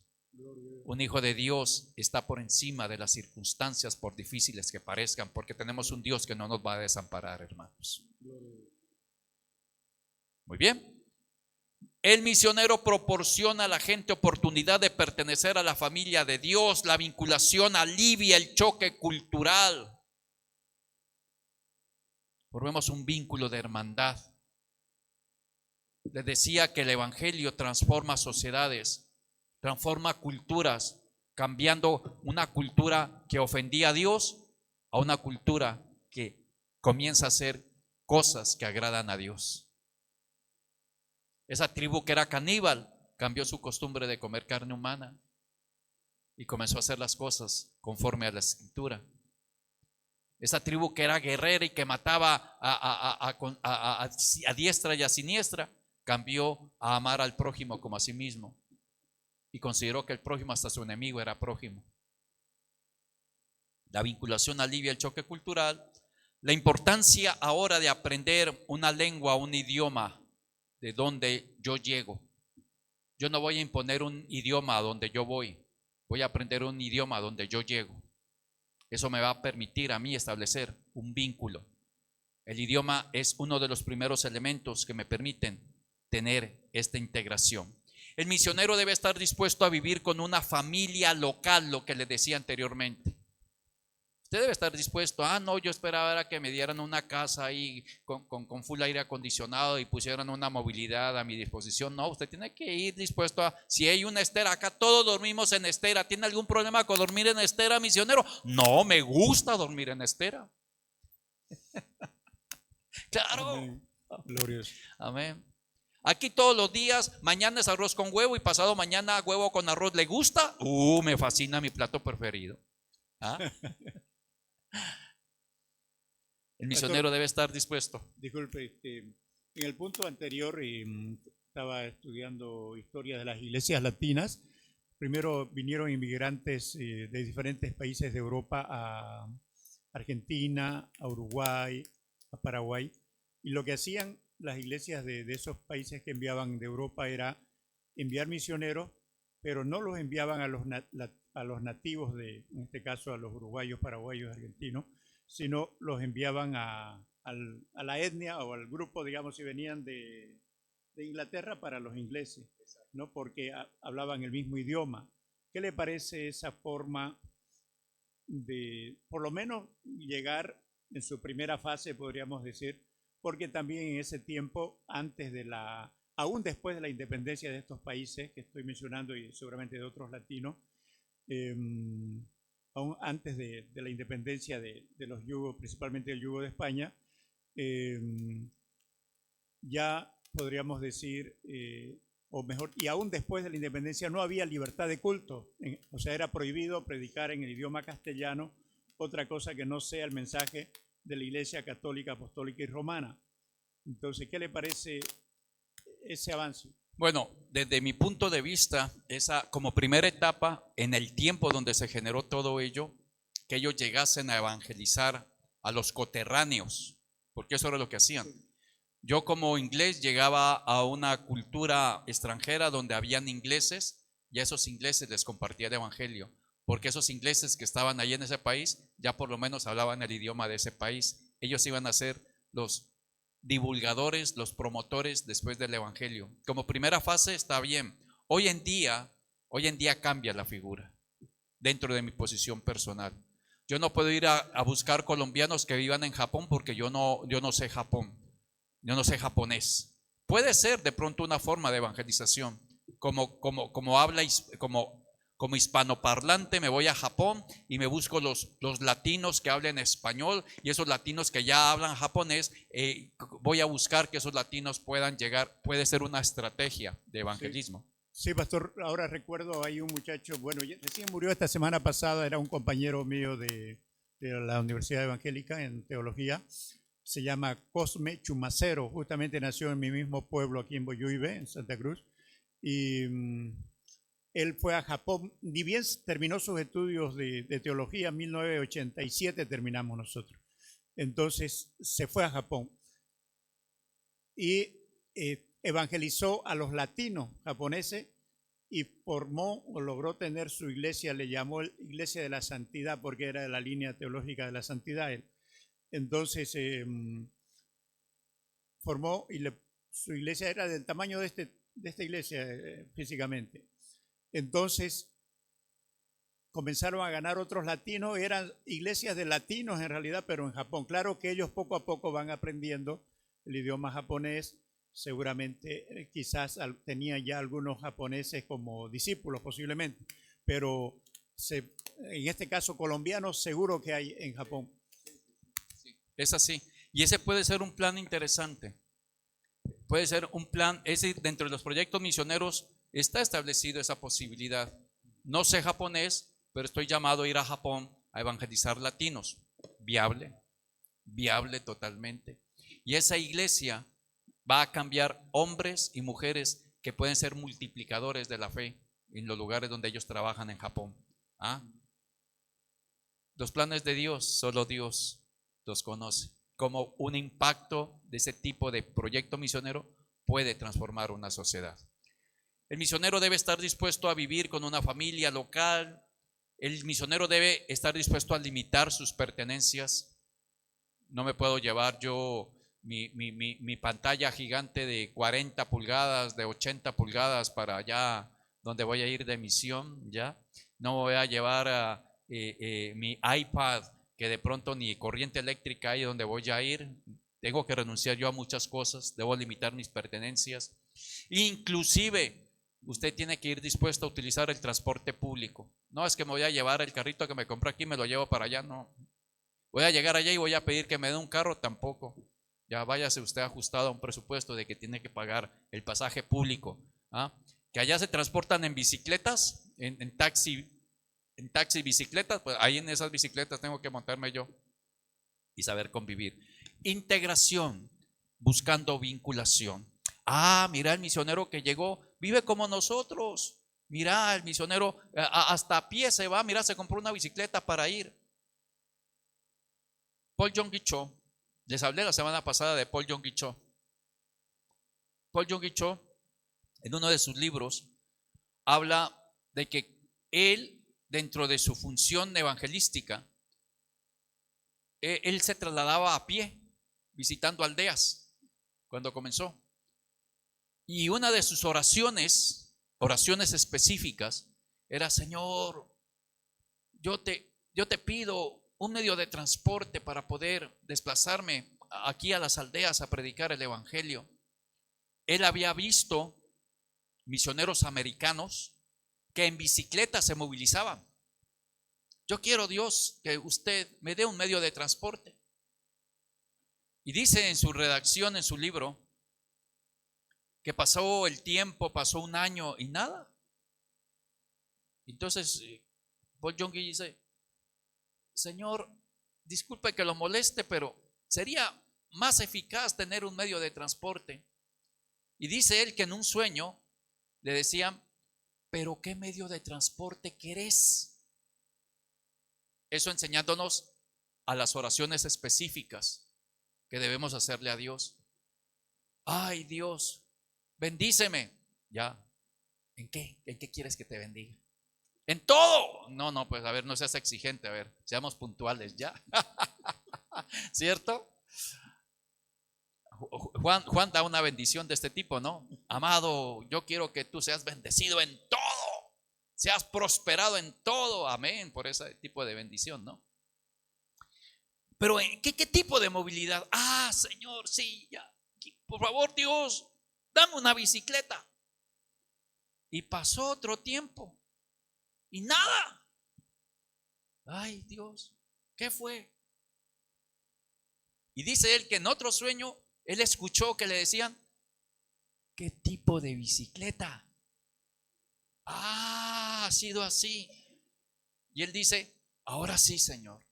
[SPEAKER 1] Un hijo de Dios está por encima de las circunstancias, por difíciles que parezcan, porque tenemos un Dios que no nos va a desamparar, hermanos. Muy bien. El misionero proporciona a la gente oportunidad de pertenecer a la familia de Dios. La vinculación alivia el choque cultural. Formemos un vínculo de hermandad. Les decía que el evangelio transforma sociedades, transforma culturas, cambiando una cultura que ofendía a Dios a una cultura que comienza a hacer cosas que agradan a Dios. Esa tribu que era caníbal cambió su costumbre de comer carne humana y comenzó a hacer las cosas conforme a la escritura. Esa tribu que era guerrera y que mataba a diestra y a siniestra, cambió a amar al prójimo como a sí mismo y consideró que el prójimo, hasta su enemigo, era prójimo. La vinculación alivia el choque cultural. La importancia ahora de aprender una lengua, un idioma de donde yo llego. Yo no voy a imponer un idioma a donde yo voy a aprender un idioma a donde yo llego. Eso me va a permitir a mí establecer un vínculo. El idioma es uno de los primeros elementos que me permiten tener esta integración. El misionero debe estar dispuesto a vivir con una familia local, lo que le decía anteriormente. Usted debe estar dispuesto, no, yo esperaba que me dieran una casa ahí con full aire acondicionado y pusieran una movilidad a mi disposición. No, usted tiene que ir dispuesto a, si hay una estera, acá todos dormimos en estera. ¿Tiene algún problema con dormir en estera, misionero? No, me gusta dormir en estera. Claro.
[SPEAKER 3] Amén. Glorioso.
[SPEAKER 1] Amén. Aquí todos los días, mañana es arroz con huevo y pasado mañana huevo con arroz. ¿Le gusta? Me fascina, mi plato preferido. El misionero debe estar dispuesto.
[SPEAKER 3] Disculpe, en el punto anterior estaba estudiando historia de las iglesias latinas. Primero vinieron inmigrantes de diferentes países de Europa a Argentina, a Uruguay, a Paraguay, y lo que hacían las iglesias de esos países que enviaban de Europa era enviar misioneros, pero no los enviaban a los nativos en este caso a los uruguayos, paraguayos, argentinos, sino los enviaban a la etnia o al grupo, digamos, si venían de Inglaterra, para los ingleses, ¿no? Porque hablaban el mismo idioma. ¿Qué le parece esa forma de, por lo menos, llegar en su primera fase, podríamos decir? Porque también en ese tiempo, aún después de la independencia de estos países que estoy mencionando y seguramente de otros latinos, aún antes de la independencia de los yugos, principalmente el yugo de España, ya podríamos decir, o mejor, y aún después de la independencia no había libertad de culto, o sea, era prohibido predicar en el idioma castellano otra cosa que no sea el mensaje de la Iglesia Católica, Apostólica y Romana. Entonces, ¿qué le parece ese avance?
[SPEAKER 1] Bueno, desde mi punto de vista, esa como primera etapa en el tiempo donde se generó todo ello, que ellos llegasen a evangelizar a los coterráneos, porque eso era lo que hacían. Yo como inglés llegaba a una cultura extranjera donde habían ingleses y a esos ingleses les compartía el evangelio, porque esos ingleses que estaban ahí en ese país ya por lo menos hablaban el idioma de ese país. Ellos iban a ser los divulgadores, los promotores después del evangelio. Como primera fase está bien. Hoy en día cambia la figura dentro de mi posición personal. Yo no puedo ir a buscar colombianos que vivan en Japón porque yo no sé Japón, yo no sé japonés. Puede ser de pronto una forma de evangelización, como hispanoparlante me voy a Japón y me busco los latinos que hablen español, y esos latinos que ya hablan japonés, voy a buscar que esos latinos puedan llegar. Puede ser una estrategia de evangelismo.
[SPEAKER 3] Sí, pastor, ahora recuerdo, hay un muchacho, bueno, recién murió esta semana pasada, era un compañero mío de la Universidad Evangélica en teología. se llama Cosme Chumacero, justamente nació en mi mismo pueblo aquí en Boyuibe, en Santa Cruz, y él fue a Japón, ni bien terminó sus estudios de teología, en 1987 terminamos nosotros, entonces se fue a Japón y evangelizó a los latinos japoneses y formó o logró tener su iglesia, le llamó Iglesia de la Santidad porque era de la línea teológica de la santidad él. Entonces formó y su iglesia era del tamaño de esta iglesia físicamente. Entonces comenzaron a ganar otros latinos, eran iglesias de latinos en realidad, pero en Japón. Claro que ellos poco a poco van aprendiendo el idioma japonés, seguramente quizás tenían ya algunos japoneses como discípulos posiblemente, pero en este caso colombianos seguro que hay en Japón.
[SPEAKER 1] Es así. Y ese puede ser un plan interesante. Puede ser un plan, dentro de los proyectos misioneros está establecido esa posibilidad. No sé japonés, pero estoy llamado a ir a Japón a evangelizar latinos. Viable, viable totalmente. Y esa iglesia va a cambiar hombres y mujeres que pueden ser multiplicadores de la fe en los lugares donde ellos trabajan en Japón. ¿Ah? Los planes de Dios, solo Dios los conoce. Como un impacto de ese tipo de proyecto misionero puede transformar una sociedad. El misionero debe estar dispuesto a vivir con una familia local. El misionero debe estar dispuesto a limitar sus pertenencias. No me puedo llevar yo mi pantalla gigante de 40 pulgadas, de 80 pulgadas para allá donde voy a ir de misión, ¿ya? No voy a llevar mi iPad, que de pronto ni corriente eléctrica hay donde voy a ir. Tengo que renunciar yo a muchas cosas, debo limitar mis pertenencias. Inclusive, usted tiene que ir dispuesto a utilizar el transporte público. No es que me voy a llevar el carrito que me compré aquí y me lo llevo para allá, no. Voy a llegar allá y voy a pedir que me dé un carro, tampoco. Ya váyase usted ajustado a un presupuesto de que tiene que pagar el pasaje público. ¿Ah? Que allá se transportan en bicicletas, en taxi, bicicletas, pues ahí en esas bicicletas tengo que montarme yo y saber convivir. Integración, buscando vinculación. Mira el misionero que llegó, vive como nosotros. Mira el misionero hasta a pie se va, mira, se compró una bicicleta para ir. Paul Yonggi Cho, les hablé la semana pasada de Paul Yonggi Cho. Paul Yonggi Cho, en uno de sus libros, habla de que él, dentro de su función evangelística, él se trasladaba a pie, visitando aldeas, cuando comenzó. Y una de sus oraciones específicas, era: Señor, yo te pido un medio de transporte para poder desplazarme aquí a las aldeas a predicar el evangelio. Él había visto misioneros americanos que en bicicleta se movilizaban. Yo quiero, Dios, que usted me dé un medio de transporte. Y dice en su redacción, en su libro, que pasó el tiempo, pasó un año y nada. Entonces Paul Yonggi dice: Señor, disculpe que lo moleste, pero sería más eficaz tener un medio de transporte. Y dice él que en un sueño le decían: ¿pero qué medio de transporte querés? Eso enseñándonos a las oraciones específicas que debemos hacerle a Dios. Ay, Dios, bendíceme. Ya, ¿en qué? ¿En qué quieres que te bendiga? En todo. No, pues a ver, no seas exigente, a ver, seamos puntuales ya. ¿Cierto? Juan da una bendición de este tipo, ¿no? Amado, yo quiero que tú seas bendecido en todo, seas prosperado en todo, amén, por ese tipo de bendición, ¿no? Pero ¿qué tipo de movilidad? Señor, sí, ya, por favor, Dios, dame una bicicleta. Y pasó otro tiempo y nada. Ay, Dios, ¿qué fue? Y dice él que en otro sueño él escuchó que le decían: ¿qué tipo de bicicleta? Ha sido así. Y él dice: ahora sí, Señor.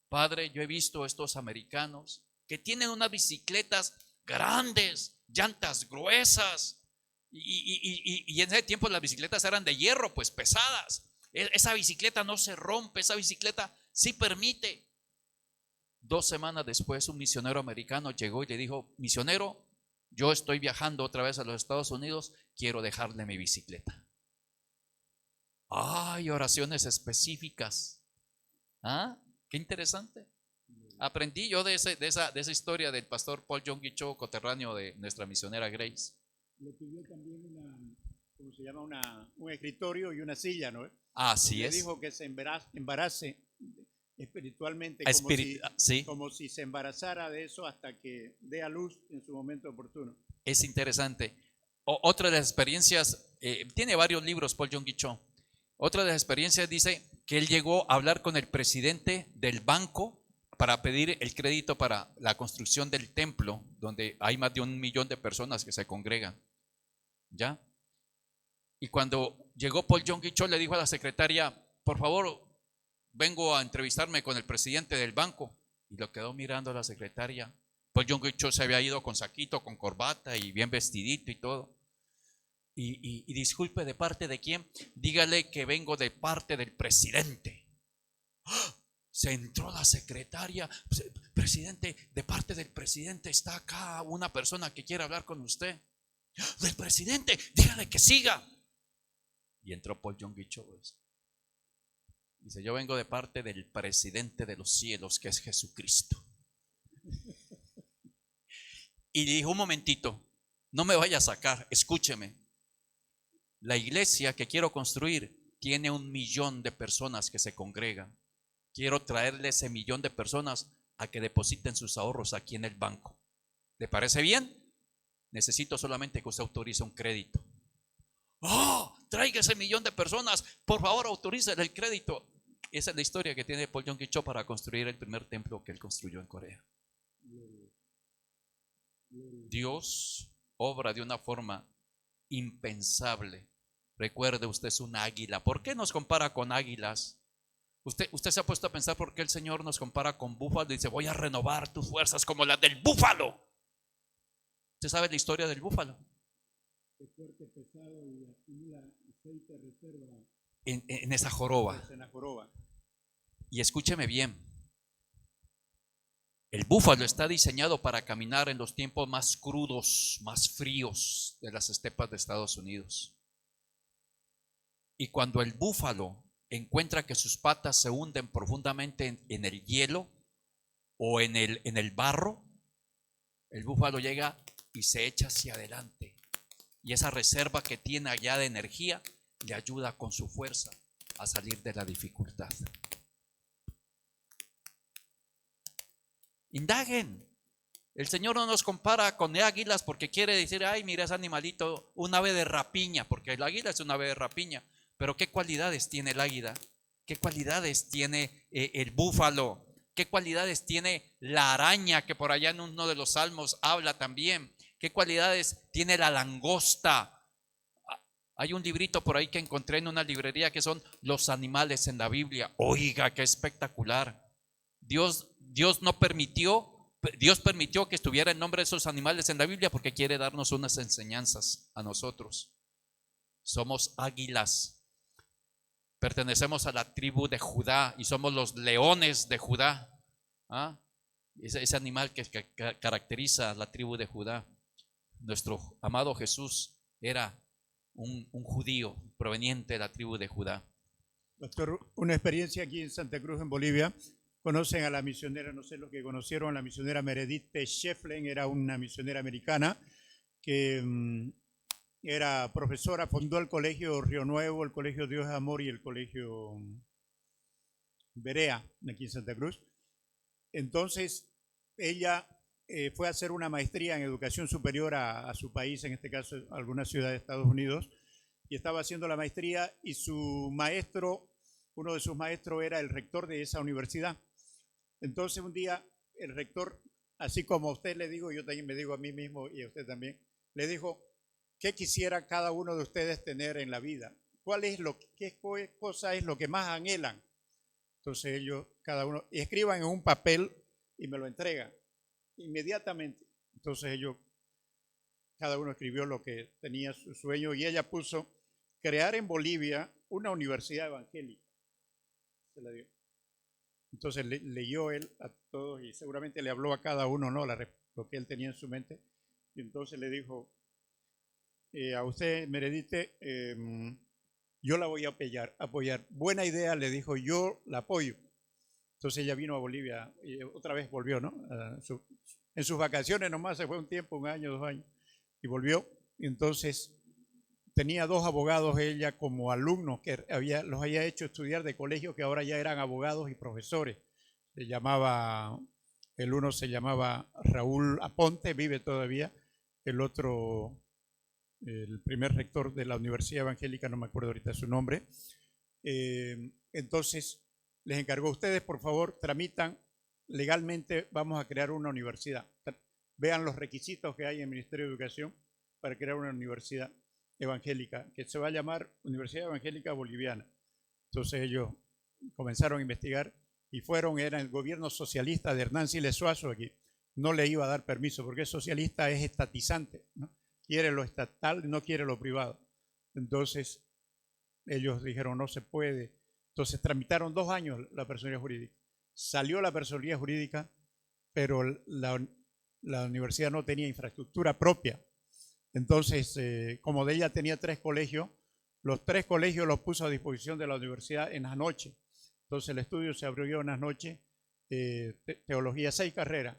[SPEAKER 1] Padre, yo he visto estos americanos que tienen unas bicicletas grandes, llantas gruesas, y en ese tiempo las bicicletas eran de hierro, pues pesadas. Esa bicicleta no se rompe, esa bicicleta sí permite. 2 semanas después, un misionero americano llegó y le dijo: misionero, yo estoy viajando otra vez a los Estados Unidos, quiero dejarle mi bicicleta. Ay, oraciones específicas. ¿Ah? Qué interesante. Aprendí yo de esa historia del pastor Paul Yonggi Cho, coterráneo de nuestra misionera Grace.
[SPEAKER 3] Le pidió también ¿cómo se llama? Un escritorio y una silla, ¿no?
[SPEAKER 1] Así
[SPEAKER 3] Le
[SPEAKER 1] es.
[SPEAKER 3] dijo que se embarace espiritualmente,
[SPEAKER 1] Sí,
[SPEAKER 3] como si se embarazara de eso hasta que dé a luz en su momento oportuno.
[SPEAKER 1] es interesante. Otra de las experiencias, tiene varios libros Paul Yonggi Cho. Otra de las experiencias dice que él llegó a hablar con el presidente del banco para pedir el crédito para la construcción del templo, donde hay más de 1 millón de personas que se congregan. ¿Ya? Y cuando llegó Paul Yonggi Cho, le dijo a la secretaria: por favor, vengo a entrevistarme con el presidente del banco. Y lo quedó mirando a la secretaria. Paul Yonggi Cho se había ido con saquito, con corbata y bien vestidito y todo. Y disculpe, ¿de parte de quién? Dígale que vengo de parte del presidente. ¡Ah! Se entró la secretaria: presidente, de parte del presidente está acá una persona que quiere hablar con usted. Del presidente, dígale que siga. Y entró Paul Yonggi Cho. Dice: yo vengo de parte del presidente de los cielos, que es Jesucristo. Y dijo: un momentito, no me vaya a sacar, escúcheme. La iglesia que quiero construir tiene 1 millón de personas que se congregan. Quiero traerle ese 1 millón de personas a que depositen sus ahorros aquí en el banco. ¿Le parece bien? Necesito solamente que usted autorice un crédito. ¡Oh! Traiga ese 1 millón de personas, por favor, autorice el crédito. Esa es la historia que tiene Paul Yonggi Cho para construir el primer templo que él construyó en Corea. Dios obra de una forma impensable. Recuerde, usted es un águila. ¿Por qué nos compara con águilas? Usted se ha puesto a pensar por qué el Señor nos compara con búfalo y dice: voy a renovar tus fuerzas como las del búfalo. ¿Usted sabe la historia del búfalo? En esa joroba. Y escúcheme bien, el búfalo está diseñado para caminar en los tiempos más crudos, más fríos de las estepas de Estados Unidos. Y cuando el búfalo encuentra que sus patas se hunden profundamente en el hielo o en el barro, el búfalo llega y se echa hacia adelante. Y esa reserva que tiene allá de energía le ayuda con su fuerza a salir de la dificultad. Indaguen. El Señor no nos compara con águilas porque quiere decir: ay, mira ese animalito, un ave de rapiña, porque el águila es un ave de rapiña. Pero ¿qué cualidades tiene el águila? ¿Qué cualidades tiene el búfalo? ¿Qué cualidades tiene la araña, que por allá en uno de los salmos habla también? ¿Qué cualidades tiene la langosta? Hay un librito por ahí que encontré en una librería que son los animales en la Biblia. Oiga, qué espectacular. Dios permitió que estuviera el nombre de esos animales en la Biblia porque quiere darnos unas enseñanzas a nosotros. Somos águilas. Pertenecemos a la tribu de Judá y somos los leones de Judá. ¿Ah? Ese animal que caracteriza a la tribu de Judá. Nuestro amado Jesús era un judío proveniente de la tribu de Judá.
[SPEAKER 3] Doctor, una experiencia aquí en Santa Cruz, en Bolivia. Conocen a la misionera, no sé los que conocieron, a la misionera Meredith T. Shefflen, era una misionera americana que era profesora, fundó el colegio Río Nuevo, el colegio Dios es Amor y el colegio Berea, aquí en Santa Cruz. Entonces, ella fue a hacer una maestría en educación superior a su país, en este caso a alguna ciudad de Estados Unidos, y estaba haciendo la maestría y su maestro, uno de sus maestros era el rector de esa universidad. Entonces un día el rector, así como a usted le digo, yo también me digo a mí mismo y a usted también, le dijo: ¿qué quisiera cada uno de ustedes tener en la vida? ¿Qué cosa es lo que más anhelan? Entonces ellos, cada uno, escriban en un papel y me lo entregan. inmediatamente. Entonces ellos, cada uno escribió lo que tenía su sueño y ella puso crear en Bolivia una universidad evangélica. Se la dio. Entonces leyó él a todos y seguramente le habló a cada uno, ¿no? Lo que él tenía en su mente. Y entonces le dijo, a usted, Meredith, yo la voy a apoyar. Buena idea, le dijo, yo la apoyo. Entonces ella vino a Bolivia y otra vez volvió, ¿no? En sus vacaciones nomás se fue un tiempo, 1 año, 2 años, y volvió. Y entonces tenía 2 abogados ella como alumnos que los había hecho estudiar de colegio, que ahora ya eran abogados y profesores. El uno se llamaba Raúl Aponte, vive todavía, el otro, el primer rector de la Universidad Evangélica, no me acuerdo ahorita su nombre. Entonces les encargó, ustedes por favor tramitan legalmente, vamos a crear una universidad. Vean los requisitos que hay en el Ministerio de Educación para crear una universidad evangélica, que se va a llamar Universidad Evangélica Boliviana. Entonces ellos comenzaron a investigar y era el gobierno socialista de Hernán Siles Suazo aquí. No le iba a dar permiso porque el socialista es estatizante, ¿no? Quiere lo estatal, no quiere lo privado. Entonces ellos dijeron no se puede. Entonces tramitaron 2 años la personería jurídica. Salió la personería jurídica, pero la universidad no tenía infraestructura propia. Entonces, como de ella tenía 3 colegios, los 3 colegios los puso a disposición de la universidad en las noches. Entonces el estudio se abrió en las noches, teología, 6 carreras.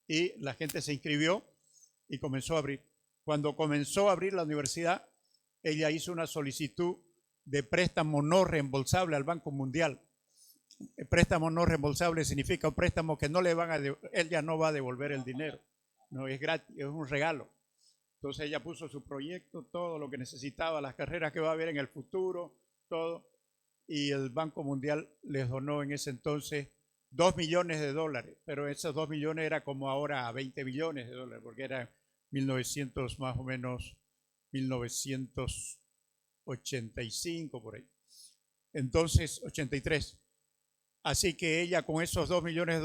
[SPEAKER 3] Y la gente se inscribió y comenzó a abrir. Cuando comenzó a abrir la universidad, ella hizo una solicitud de préstamo no reembolsable al Banco Mundial. El préstamo no reembolsable significa un préstamo que no le van a él ya no va a devolver el dinero. No es gratis, es un regalo. Entonces ella puso su proyecto, todo lo que necesitaba, las carreras que va a haber en el futuro, todo. Y el Banco Mundial les donó en ese entonces $2 millones, pero esos 2 millones era como ahora $20 millones, porque era 1900 más o menos, 1985 por ahí. Entonces, 83. Así que ella con esos $2 millones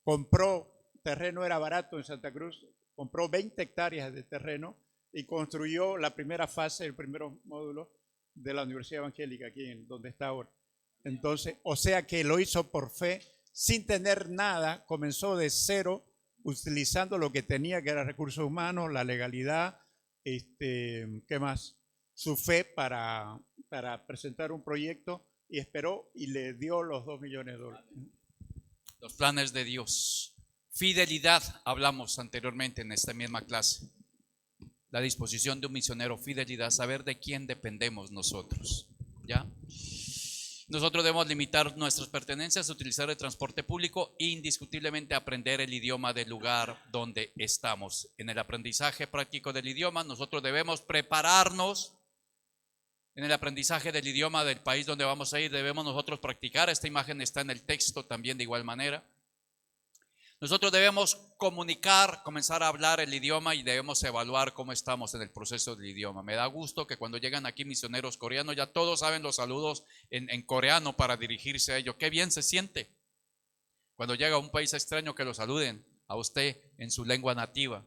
[SPEAKER 3] compró terreno, era barato en Santa Cruz, compró 20 hectáreas de terreno y construyó la primera fase, el primer módulo de la Universidad Evangélica aquí donde está ahora. Entonces, o sea que lo hizo por fe, sin tener nada, comenzó de cero, utilizando lo que tenía, que era recursos humanos, la legalidad, ¿qué más? Su fe para presentar un proyecto y esperó y le dio los $2 millones.
[SPEAKER 1] Los planes de Dios. Fidelidad, hablamos anteriormente en esta misma clase. La disposición de un misionero, fidelidad, saber de quién dependemos nosotros. ¿Ya? Nosotros debemos limitar nuestras pertenencias, utilizar el transporte público e indiscutiblemente aprender el idioma del lugar donde estamos. En el aprendizaje práctico del idioma, nosotros debemos prepararnos. En el aprendizaje del idioma del país donde vamos a ir, debemos nosotros practicar. Esta imagen está en el texto también de igual manera. Nosotros debemos comunicar, comenzar a hablar el idioma y debemos evaluar cómo estamos en el proceso del idioma. Me da gusto que cuando llegan aquí misioneros coreanos ya todos saben los saludos en coreano para dirigirse a ellos. Qué bien se siente cuando llega a un país extraño que lo saluden a usted en su lengua nativa.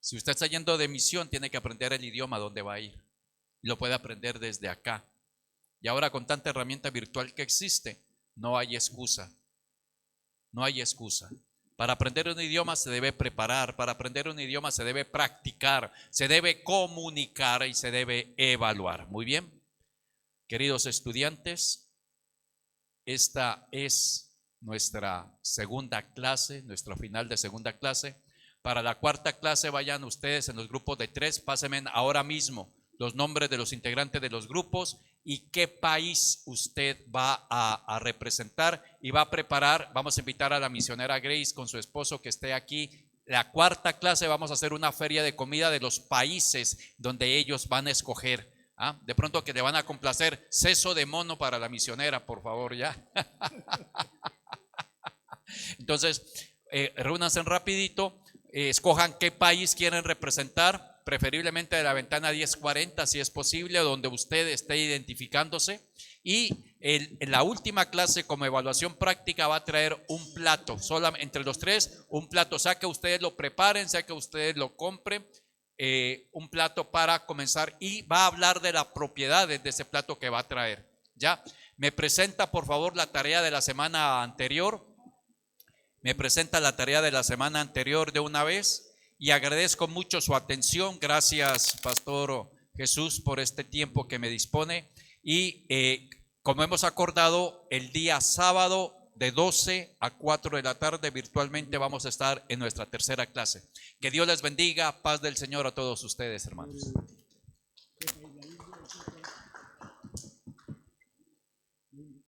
[SPEAKER 1] Si usted está yendo de misión, tiene que aprender el idioma donde va a ir. Lo puede aprender desde acá. Y ahora con tanta herramienta virtual que existe, no hay excusa. No hay excusa. Para aprender un idioma se debe preparar, para aprender un idioma se debe practicar, se debe comunicar y se debe evaluar. Muy bien, queridos estudiantes, esta es nuestra segunda clase, nuestro final de segunda clase. Para la cuarta clase vayan ustedes en los grupos de 3, pásenme ahora mismo los nombres de los integrantes de los grupos y qué país usted va a representar y va a preparar. Vamos a invitar a la misionera Grace con su esposo que esté aquí. La cuarta clase vamos a hacer una feria de comida de los países donde ellos van a escoger. De pronto que le van a complacer seso de mono para la misionera, por favor, ya. Entonces, reúnanse rapidito, escojan qué país quieren representar. Preferiblemente de la ventana 1040 si es posible, donde usted esté identificándose, Y en la última clase como evaluación práctica va a traer un plato, solamente entre los tres, un plato, sea que ustedes lo preparen, sea que ustedes lo compren, un plato para comenzar y va a hablar de las propiedades de ese plato que va a traer. Ya, me presenta por favor la tarea de la semana anterior, me presenta la tarea de la semana anterior de una vez y agradezco mucho su atención. Gracias, Pastor Jesús, por este tiempo que me dispone. Y como hemos acordado, el día sábado de 12 a 4 de la tarde virtualmente vamos a estar en nuestra tercera clase. Que Dios les bendiga, paz del Señor a todos ustedes, hermanos.